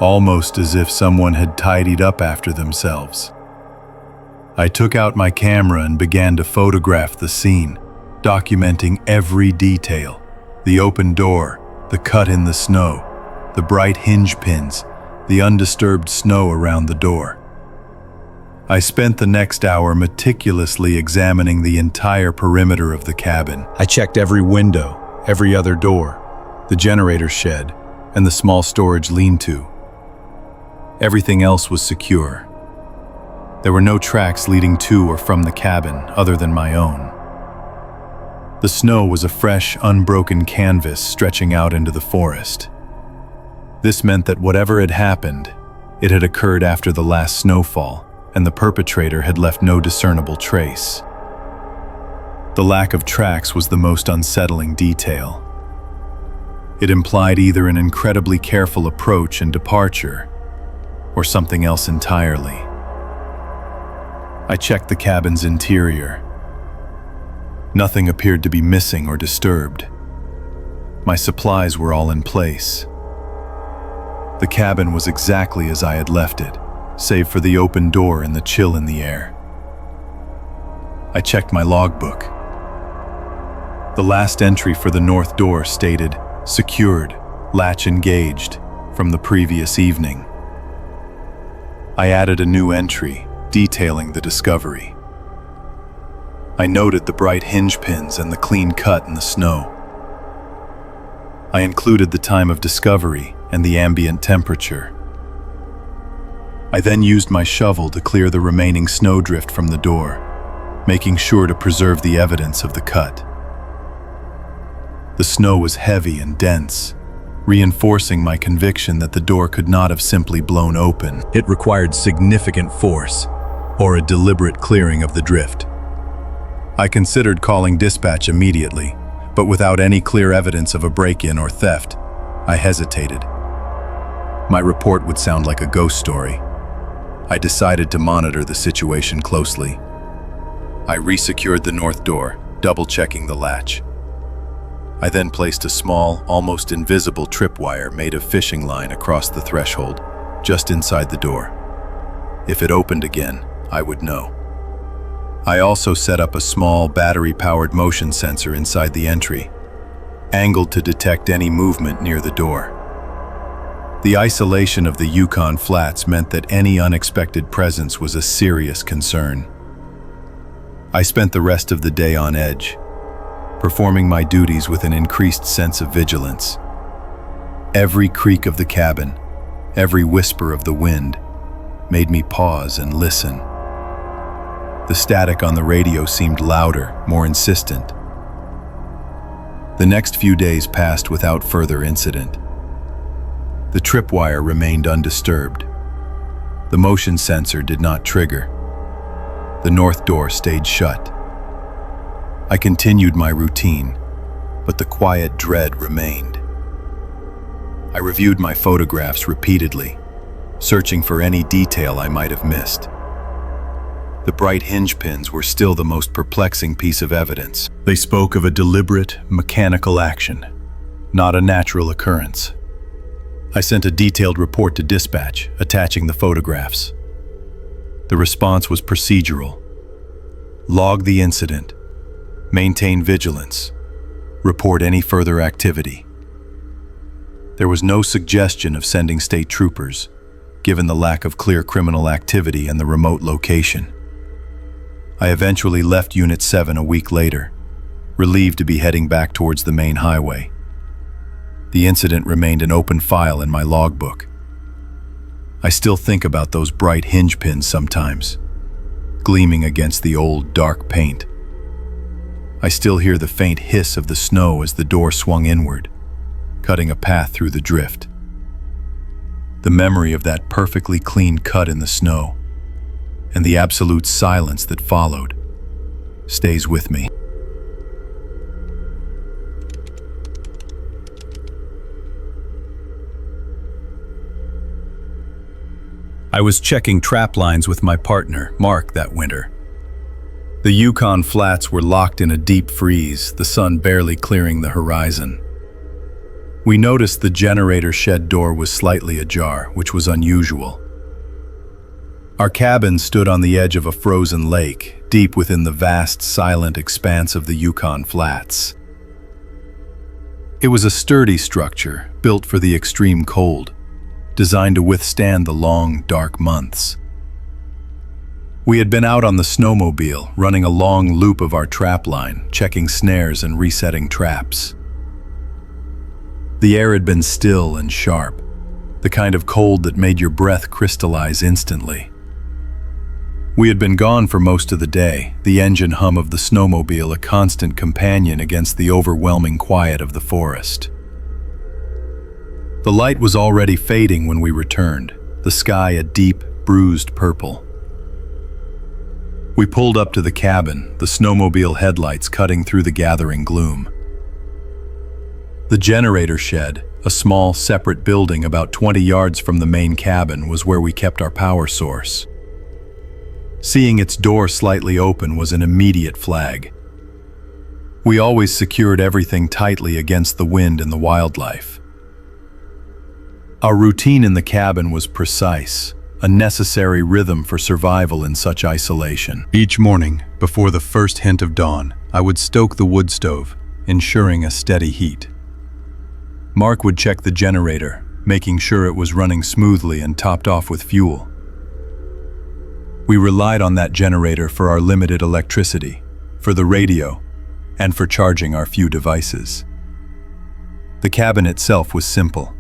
almost as if someone had tidied up after themselves. I took out my camera and began to photograph the scene, documenting every detail: the open door, the cut in the snow, the bright hinge pins, the undisturbed snow around the door. I spent the next hour meticulously examining the entire perimeter of the cabin. I checked every window, every other door, the generator shed, and the small storage lean-to. Everything else was secure. There were no tracks leading to or from the cabin other than my own. The snow was a fresh, unbroken canvas stretching out into the forest. This meant that whatever had happened, it had occurred after the last snowfall, and the perpetrator had left no discernible trace. The lack of tracks was the most unsettling detail. It implied either an incredibly careful approach and departure, or something else entirely. I checked the cabin's interior. Nothing appeared to be missing or disturbed. My supplies were all in place. The cabin was exactly as I had left it, save for the open door and the chill in the air. I checked my logbook. The last entry for the north door stated, "Secured, latch engaged," from the previous evening. I added a new entry, detailing the discovery. I noted the bright hinge pins and the clean cut in the snow. I included the time of discovery and the ambient temperature. I then used my shovel to clear the remaining snowdrift from the door, making sure to preserve the evidence of the cut. The snow was heavy and dense, reinforcing my conviction that the door could not have simply blown open. It required significant force, or a deliberate clearing of the drift. I considered calling dispatch immediately, but without any clear evidence of a break-in or theft, I hesitated. My report would sound like a ghost story. I decided to monitor the situation closely. I resecured the north door, double-checking the latch. I then placed a small, almost invisible tripwire made of fishing line across the threshold, just inside the door. If it opened again, I would know. I also set up a small, battery-powered motion sensor inside the entry, angled to detect any movement near the door. The isolation of the Yukon Flats meant that any unexpected presence was a serious concern. I spent the rest of the day on edge, performing my duties with an increased sense of vigilance. Every creak of the cabin, every whisper of the wind, made me pause and listen. The static on the radio seemed louder, more insistent. The next few days passed without further incident. The tripwire remained undisturbed. The motion sensor did not trigger. The north door stayed shut. I continued my routine, but the quiet dread remained. I reviewed my photographs repeatedly, searching for any detail I might have missed. The bright hinge pins were still the most perplexing piece of evidence. They spoke of a deliberate, mechanical action, not a natural occurrence. I sent a detailed report to dispatch, attaching the photographs. The response was procedural. Log the incident. Maintain vigilance. Report any further activity. There was no suggestion of sending state troopers, given the lack of clear criminal activity and the remote location. I eventually left Unit 7 a week later, relieved to be heading back towards the main highway. The incident remained an open file in my logbook. I still think about those bright hinge pins sometimes, gleaming against the old, dark paint. I still hear the faint hiss of the snow as the door swung inward, cutting a path through the drift. The memory of that perfectly clean cut in the snow, and the absolute silence that followed, stays with me. I was checking trap lines with my partner, Mark, that winter. The Yukon flats were locked in a deep freeze, the sun barely clearing the horizon. We noticed the generator shed door was slightly ajar, which was unusual. Our cabin stood on the edge of a frozen lake, deep within the vast, silent expanse of the Yukon flats. It was a sturdy structure, built for the extreme cold, designed to withstand the long, dark months. We had been out on the snowmobile, running a long loop of our trap line, checking snares and resetting traps. The air had been still and sharp, the kind of cold that made your breath crystallize instantly. We had been gone for most of the day, the engine hum of the snowmobile a constant companion against the overwhelming quiet of the forest. The light was already fading when we returned, the sky a deep, bruised purple. We pulled up to the cabin, the snowmobile headlights cutting through the gathering gloom. The generator shed, a small, separate building about 20 yards from the main cabin, was where we kept our power source. Seeing its door slightly open was an immediate flag. We always secured everything tightly against the wind and the wildlife. Our routine in the cabin was precise, a necessary rhythm for survival in such isolation. Each morning, before the first hint of dawn, I would stoke the wood stove, ensuring a steady heat. Mark would check the generator, making sure it was running smoothly and topped off with fuel. We relied on that generator for our limited electricity, for the radio, and for charging our few devices. The cabin itself was simple.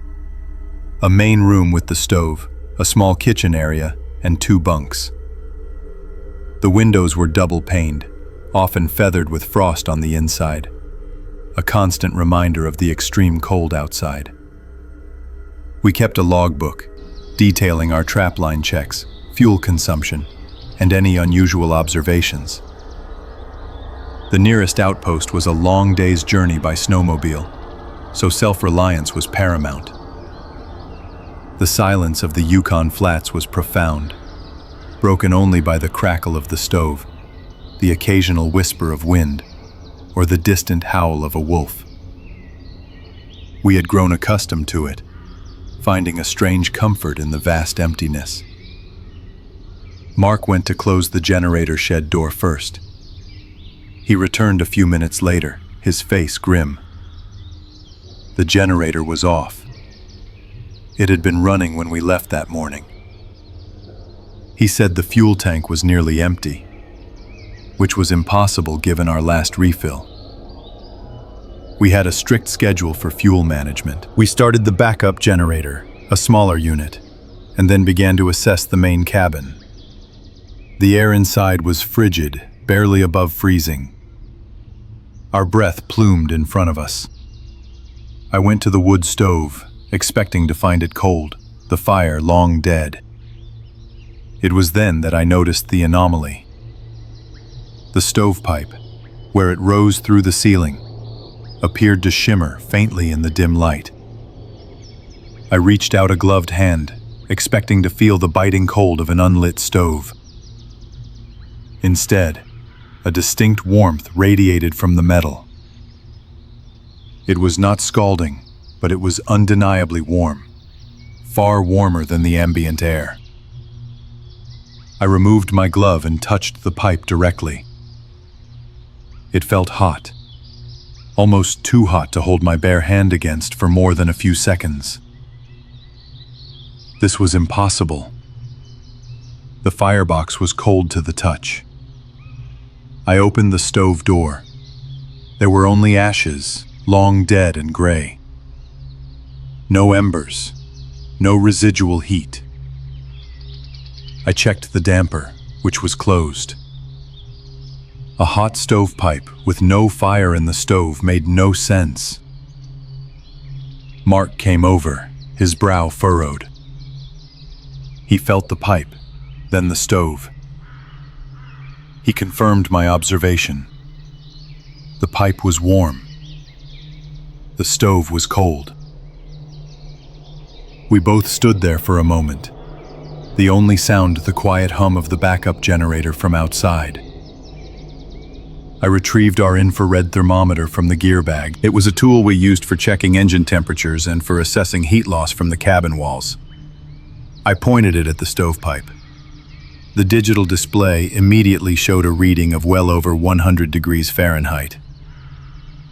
A main room with the stove, a small kitchen area, and 2 bunks. The windows were double-paned, often feathered with frost on the inside, a constant reminder of the extreme cold outside. We kept a logbook, detailing our trapline checks, fuel consumption, and any unusual observations. The nearest outpost was a long day's journey by snowmobile, so self-reliance was paramount. The silence of the Yukon flats was profound, broken only by the crackle of the stove, the occasional whisper of wind, or the distant howl of a wolf. We had grown accustomed to it, finding a strange comfort in the vast emptiness. Mark went to close the generator shed door first. He returned a few minutes later, his face grim. The generator was off. It had been running when we left that morning. He said the fuel tank was nearly empty, which was impossible given our last refill. We had a strict schedule for fuel management. We started the backup generator, a smaller unit, and then began to assess the main cabin. The air inside was frigid, barely above freezing. Our breath plumed in front of us. I went to the wood stove, expecting to find it cold, the fire long dead. It was then that I noticed the anomaly. The stovepipe, where it rose through the ceiling, appeared to shimmer faintly in the dim light. I reached out a gloved hand, expecting to feel the biting cold of an unlit stove. Instead, a distinct warmth radiated from the metal. It was not scalding, but it was undeniably warm, far warmer than the ambient air. I removed my glove and touched the pipe directly. It felt hot, almost too hot to hold my bare hand against for more than a few seconds. This was impossible. The firebox was cold to the touch. I opened the stove door. There were only ashes, long dead and gray. No embers, no residual heat. I checked the damper, which was closed. A hot stovepipe with no fire in the stove made no sense. Mark came over, his brow furrowed. He felt the pipe, then the stove. He confirmed my observation. The pipe was warm. The stove was cold. We both stood there for a moment, the only sound the quiet hum of the backup generator from outside. I retrieved our infrared thermometer from the gear bag. It was a tool we used for checking engine temperatures and for assessing heat loss from the cabin walls. I pointed it at the stovepipe. The digital display immediately showed a reading of well over 100 degrees Fahrenheit.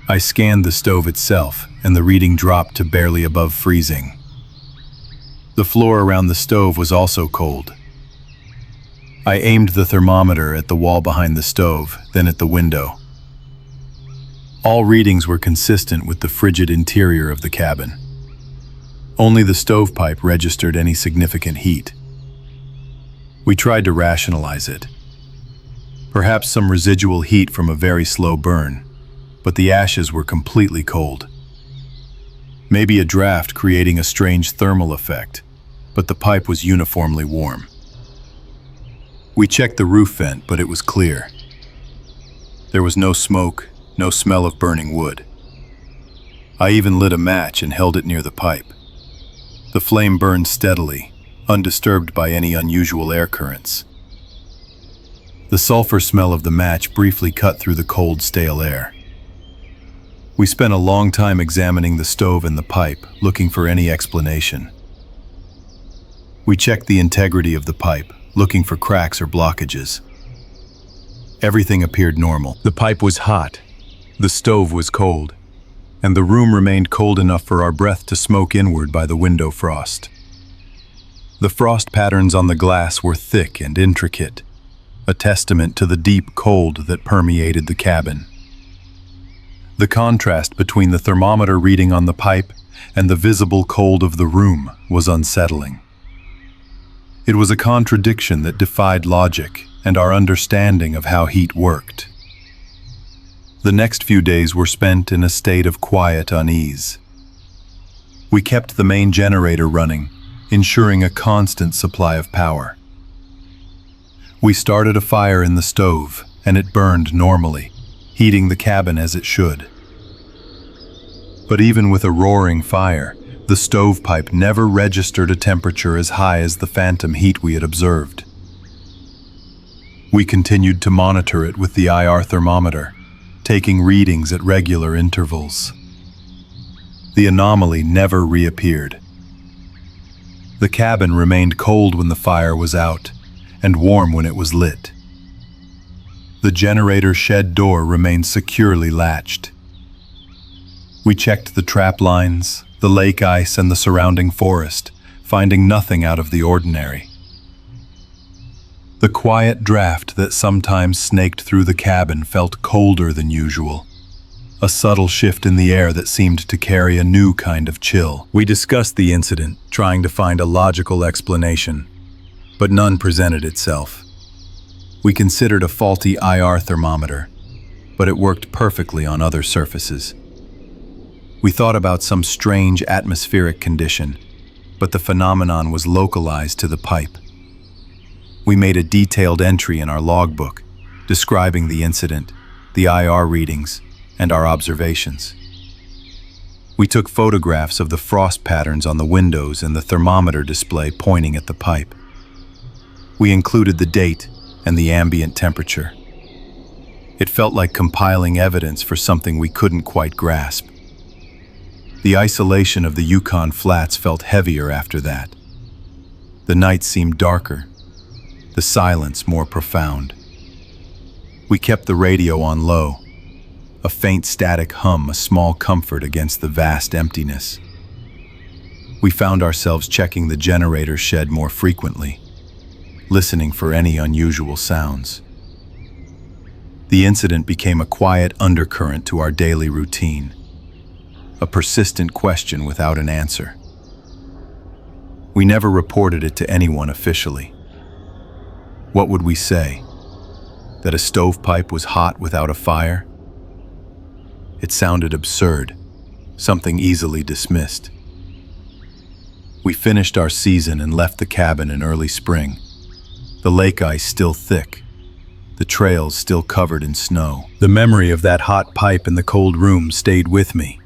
I scanned the stove itself, and the reading dropped to barely above freezing. The floor around the stove was also cold. I aimed the thermometer at the wall behind the stove, then at the window. All readings were consistent with the frigid interior of the cabin. Only the stovepipe registered any significant heat. We tried to rationalize it. Perhaps some residual heat from a very slow burn, but the ashes were completely cold. Maybe a draft creating a strange thermal effect, but the pipe was uniformly warm. We checked the roof vent, but it was clear. There was no smoke, no smell of burning wood. I even lit a match and held it near the pipe. The flame burned steadily, undisturbed by any unusual air currents. The sulfur smell of the match briefly cut through the cold, stale air. We spent a long time examining the stove and the pipe, looking for any explanation. We checked the integrity of the pipe, looking for cracks or blockages. Everything appeared normal. The pipe was hot, the stove was cold, and the room remained cold enough for our breath to smoke inward by the window frost. The frost patterns on the glass were thick and intricate, a testament to the deep cold that permeated the cabin. The contrast between the thermometer reading on the pipe and the visible cold of the room was unsettling. It was a contradiction that defied logic and our understanding of how heat worked. The next few days were spent in a state of quiet unease. We kept the main generator running, ensuring a constant supply of power. We started a fire in the stove, and it burned normally, heating the cabin as it should. But even with a roaring fire, the stovepipe never registered a temperature as high as the phantom heat we had observed. We continued to monitor it with the IR thermometer, taking readings at regular intervals. The anomaly never reappeared. The cabin remained cold when the fire was out, and warm when it was lit. The generator shed door remained securely latched. We checked the trap lines, the lake ice, and the surrounding forest, finding nothing out of the ordinary. The quiet draft that sometimes snaked through the cabin felt colder than usual, a subtle shift in the air that seemed to carry a new kind of chill. We discussed the incident, trying to find a logical explanation, but none presented itself. We considered a faulty IR thermometer, but it worked perfectly on other surfaces. We thought about some strange atmospheric condition, but the phenomenon was localized to the pipe. We made a detailed entry in our logbook, describing the incident, the IR readings, and our observations. We took photographs of the frost patterns on the windows and the thermometer display pointing at the pipe. We included the date and the ambient temperature. It felt like compiling evidence for something we couldn't quite grasp. The isolation of the Yukon flats felt heavier after that. The night seemed darker, the silence more profound. We kept the radio on low, a faint static hum, a small comfort against the vast emptiness. We found ourselves checking the generator shed more frequently, listening for any unusual sounds. The incident became a quiet undercurrent to our daily routine, a persistent question without an answer. We never reported it to anyone officially. What would we say? That a stovepipe was hot without a fire? It sounded absurd, something easily dismissed. We finished our season and left the cabin in early spring, the lake ice still thick, the trails still covered in snow. The memory of that hot pipe in the cold room stayed with me.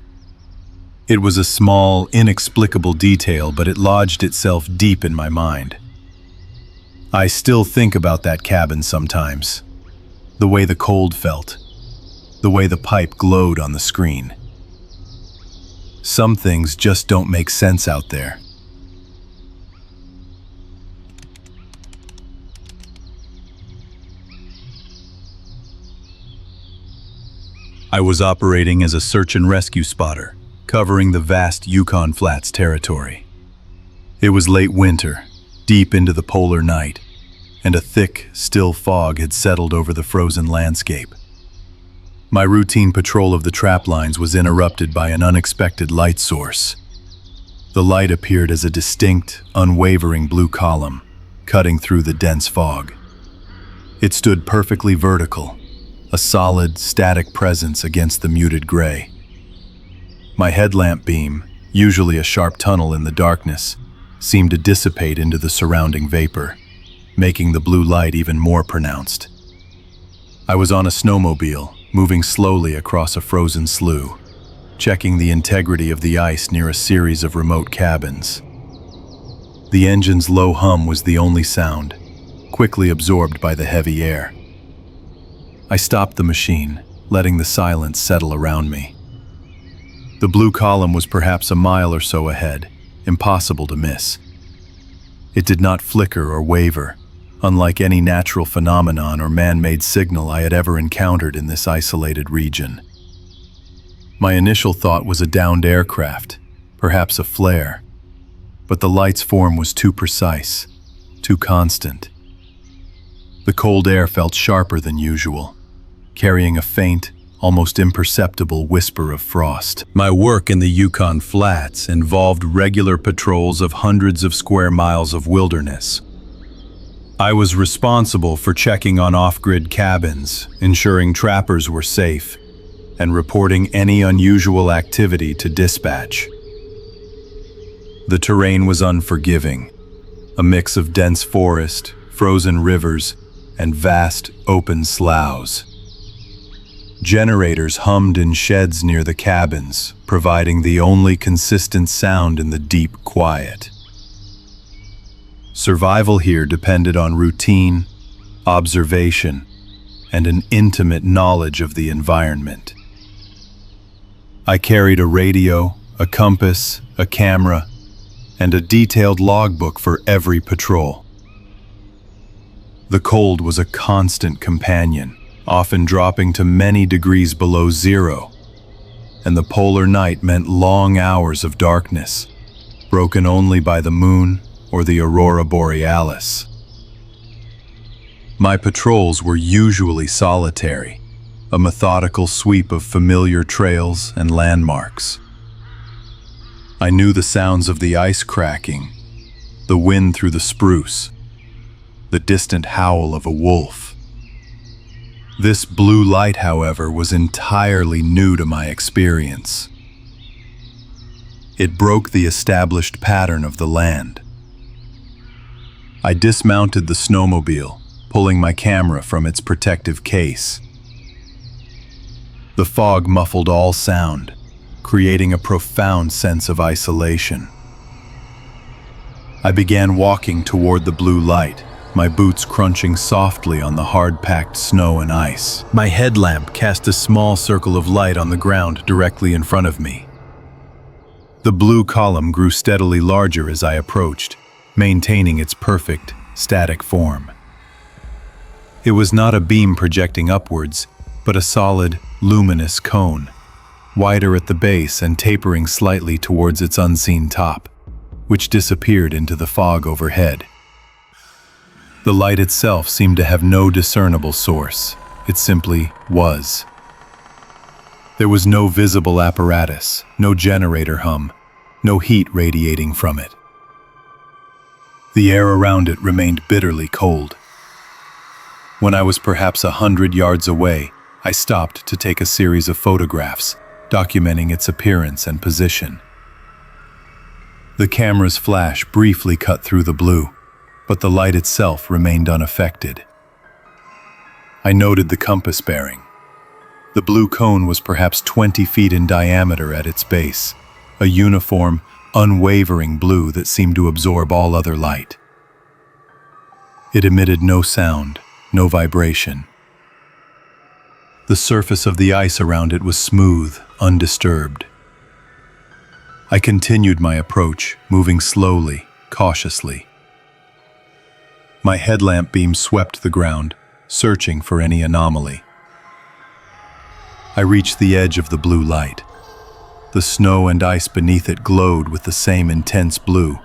It was a small, inexplicable detail, but it lodged itself deep in my mind. I still think about that cabin sometimes, the way the cold felt, the way the pipe glowed on the screen. Some things just don't make sense out there. I was operating as a search and rescue spotter, covering the vast Yukon Flats territory. It was late winter, deep into the polar night, and a thick, still fog had settled over the frozen landscape. My routine patrol of the traplines was interrupted by an unexpected light source. The light appeared as a distinct, unwavering blue column, cutting through the dense fog. It stood perfectly vertical, a solid, static presence against the muted gray. My headlamp beam, usually a sharp tunnel in the darkness, seemed to dissipate into the surrounding vapor, making the blue light even more pronounced. I was on a snowmobile, moving slowly across a frozen slough, checking the integrity of the ice near a series of remote cabins. The engine's low hum was the only sound, quickly absorbed by the heavy air. I stopped the machine, letting the silence settle around me. The blue column was perhaps a mile or so ahead, impossible to miss. It did not flicker or waver, unlike any natural phenomenon or man-made signal I had ever encountered in this isolated region. My initial thought was a downed aircraft, perhaps a flare, but the light's form was too precise, too constant. The cold air felt sharper than usual, carrying a faint, almost imperceptible whisper of frost. My work in the Yukon Flats involved regular patrols of hundreds of square miles of wilderness. I was responsible for checking on off-grid cabins, ensuring trappers were safe, and reporting any unusual activity to dispatch. The terrain was unforgiving, a mix of dense forest, frozen rivers, and vast, open sloughs. Generators hummed in sheds near the cabins, providing the only consistent sound in the deep quiet. Survival here depended on routine, observation, and an intimate knowledge of the environment. I carried a radio, a compass, a camera, and a detailed logbook for every patrol. The cold was a constant companion, often dropping to many degrees below zero, and the polar night meant long hours of darkness, broken only by the moon or the aurora borealis. My patrols were usually solitary, a methodical sweep of familiar trails and landmarks. I knew the sounds of the ice cracking, the wind through the spruce, the distant howl of a wolf. This blue light, however, was entirely new to my experience. It broke the established pattern of the land. I dismounted the snowmobile, pulling my camera from its protective case. The fog muffled all sound, creating a profound sense of isolation. I began walking toward the blue light, my boots crunching softly on the hard-packed snow and ice. My headlamp cast a small circle of light on the ground directly in front of me. The blue column grew steadily larger as I approached, maintaining its perfect, static form. It was not a beam projecting upwards, but a solid, luminous cone, wider at the base and tapering slightly towards its unseen top, which disappeared into the fog overhead. The light itself seemed to have no discernible source. It simply was. There was no visible apparatus, no generator hum, no heat radiating from it. The air around it remained bitterly cold. When I was perhaps 100 yards away, I stopped to take a series of photographs, documenting its appearance and position. The camera's flash briefly cut through the blue, but the light itself remained unaffected. I noted the compass bearing. The blue cone was perhaps 20 feet in diameter at its base, a uniform, unwavering blue that seemed to absorb all other light. It emitted no sound, no vibration. The surface of the ice around it was smooth, undisturbed. I continued my approach, moving slowly, cautiously. My headlamp beam swept the ground, searching for any anomaly. I reached the edge of the blue light. The snow and ice beneath it glowed with the same intense blue,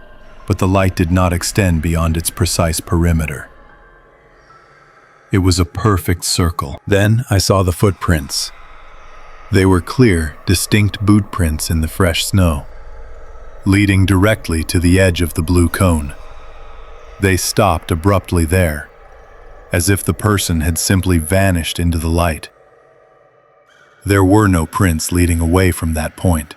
but the light did not extend beyond its precise perimeter. It was a perfect circle. Then I saw the footprints. They were clear, distinct boot prints in the fresh snow, leading directly to the edge of the blue cone. They stopped abruptly there, as if the person had simply vanished into the light. There were no prints leading away from that point.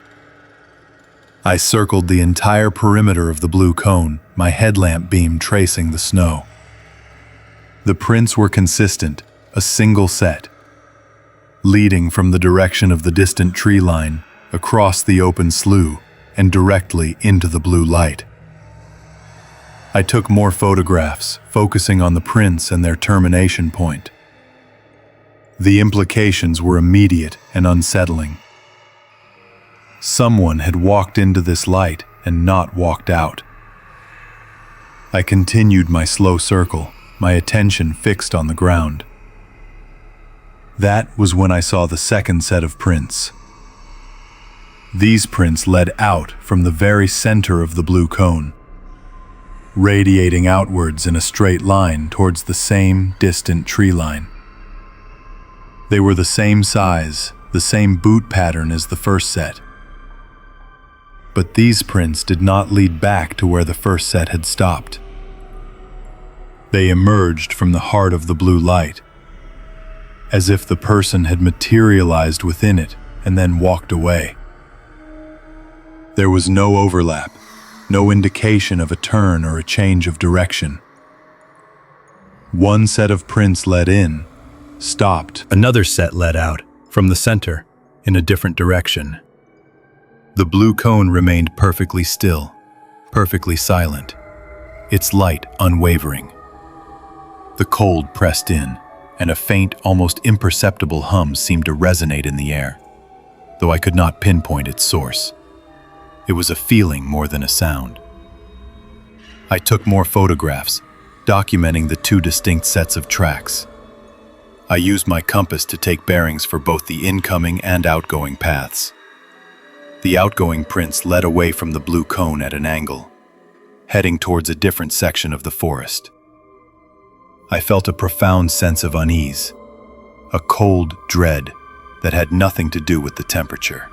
I circled the entire perimeter of the blue cone, my headlamp beam tracing the snow. The prints were consistent, a single set, leading from the direction of the distant tree line, across the open slough, and directly into the blue light. I took more photographs, focusing on the prints and their termination point. The implications were immediate and unsettling. Someone had walked into this light and not walked out. I continued my slow circle, my attention fixed on the ground. That was when I saw the second set of prints. These prints led out from the very center of the blue cone, radiating outwards in a straight line towards the same distant tree line. They were the same size, the same boot pattern as the first set. But these prints did not lead back to where the first set had stopped. They emerged from the heart of the blue light, as if the person had materialized within it and then walked away. There was no overlap, no indication of a turn or a change of direction. One set of prints led in, stopped. Another set led out, from the center, in a different direction. The blue cone remained perfectly still, perfectly silent, its light unwavering. The cold pressed in, and a faint, almost imperceptible hum seemed to resonate in the air, though I could not pinpoint its source. It was a feeling more than a sound. I took more photographs, documenting the two distinct sets of tracks. I used my compass to take bearings for both the incoming and outgoing paths. The outgoing prints led away from the blue cone at an angle, heading towards a different section of the forest. I felt a profound sense of unease, a cold dread that had nothing to do with the temperature.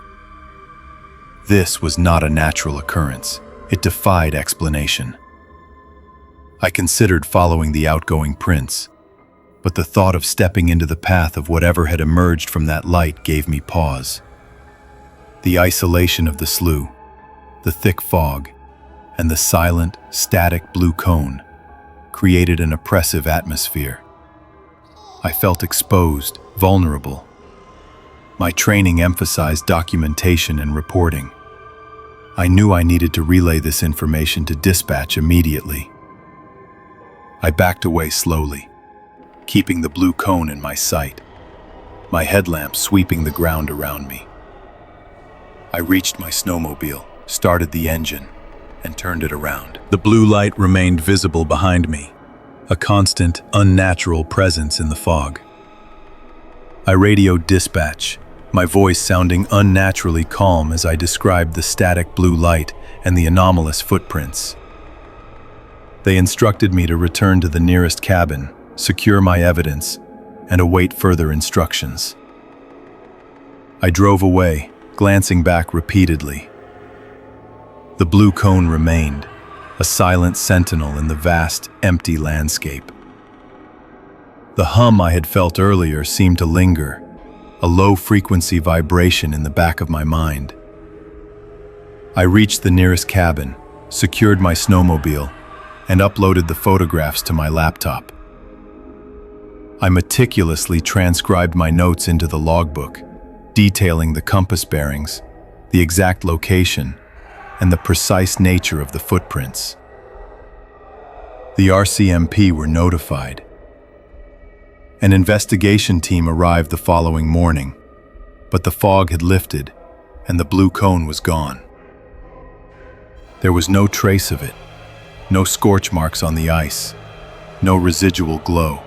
This was not a natural occurrence. It defied explanation. I considered following the outgoing prints, but the thought of stepping into the path of whatever had emerged from that light gave me pause. The isolation of the slough, the thick fog, and the silent, static blue cone created an oppressive atmosphere. I felt exposed, vulnerable. My training emphasized documentation and reporting. I knew I needed to relay this information to dispatch immediately. I backed away slowly, keeping the blue cone in my sight, my headlamp sweeping the ground around me. I reached my snowmobile, started the engine, and turned it around. The blue light remained visible behind me, a constant, unnatural presence in the fog. I radioed dispatch, my voice sounding unnaturally calm as I described the static blue light and the anomalous footprints. They instructed me to return to the nearest cabin, secure my evidence, and await further instructions. I drove away, glancing back repeatedly. The blue cone remained, a silent sentinel in the vast, empty landscape. The hum I had felt earlier seemed to linger, a low-frequency vibration in the back of my mind. I reached the nearest cabin, secured my snowmobile, and uploaded the photographs to my laptop. I meticulously transcribed my notes into the logbook, detailing the compass bearings, the exact location, and the precise nature of the footprints. The RCMP were notified. An investigation team arrived the following morning, but the fog had lifted and the blue cone was gone. There was no trace of it, no scorch marks on the ice, no residual glow.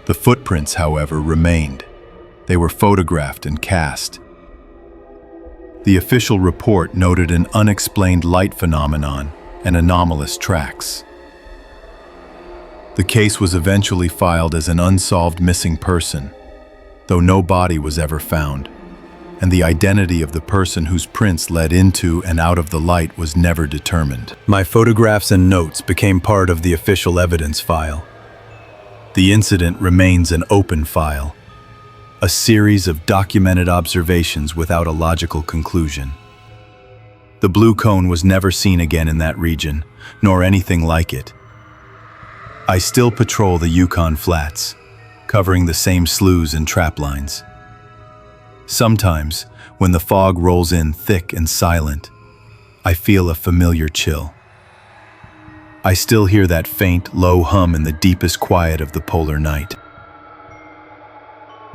The footprints, however, remained. They were photographed and cast. The official report noted an unexplained light phenomenon and anomalous tracks. The case was eventually filed as an unsolved missing person, though no body was ever found, and the identity of the person whose prints led into and out of the light was never determined. My photographs and notes became part of the official evidence file. The incident remains an open file, a series of documented observations without a logical conclusion. The blue cone was never seen again in that region, nor anything like it. I still patrol the Yukon Flats, covering the same sloughs and traplines. Sometimes, when the fog rolls in thick and silent, I feel a familiar chill. I still hear that faint, low hum in the deepest quiet of the polar night.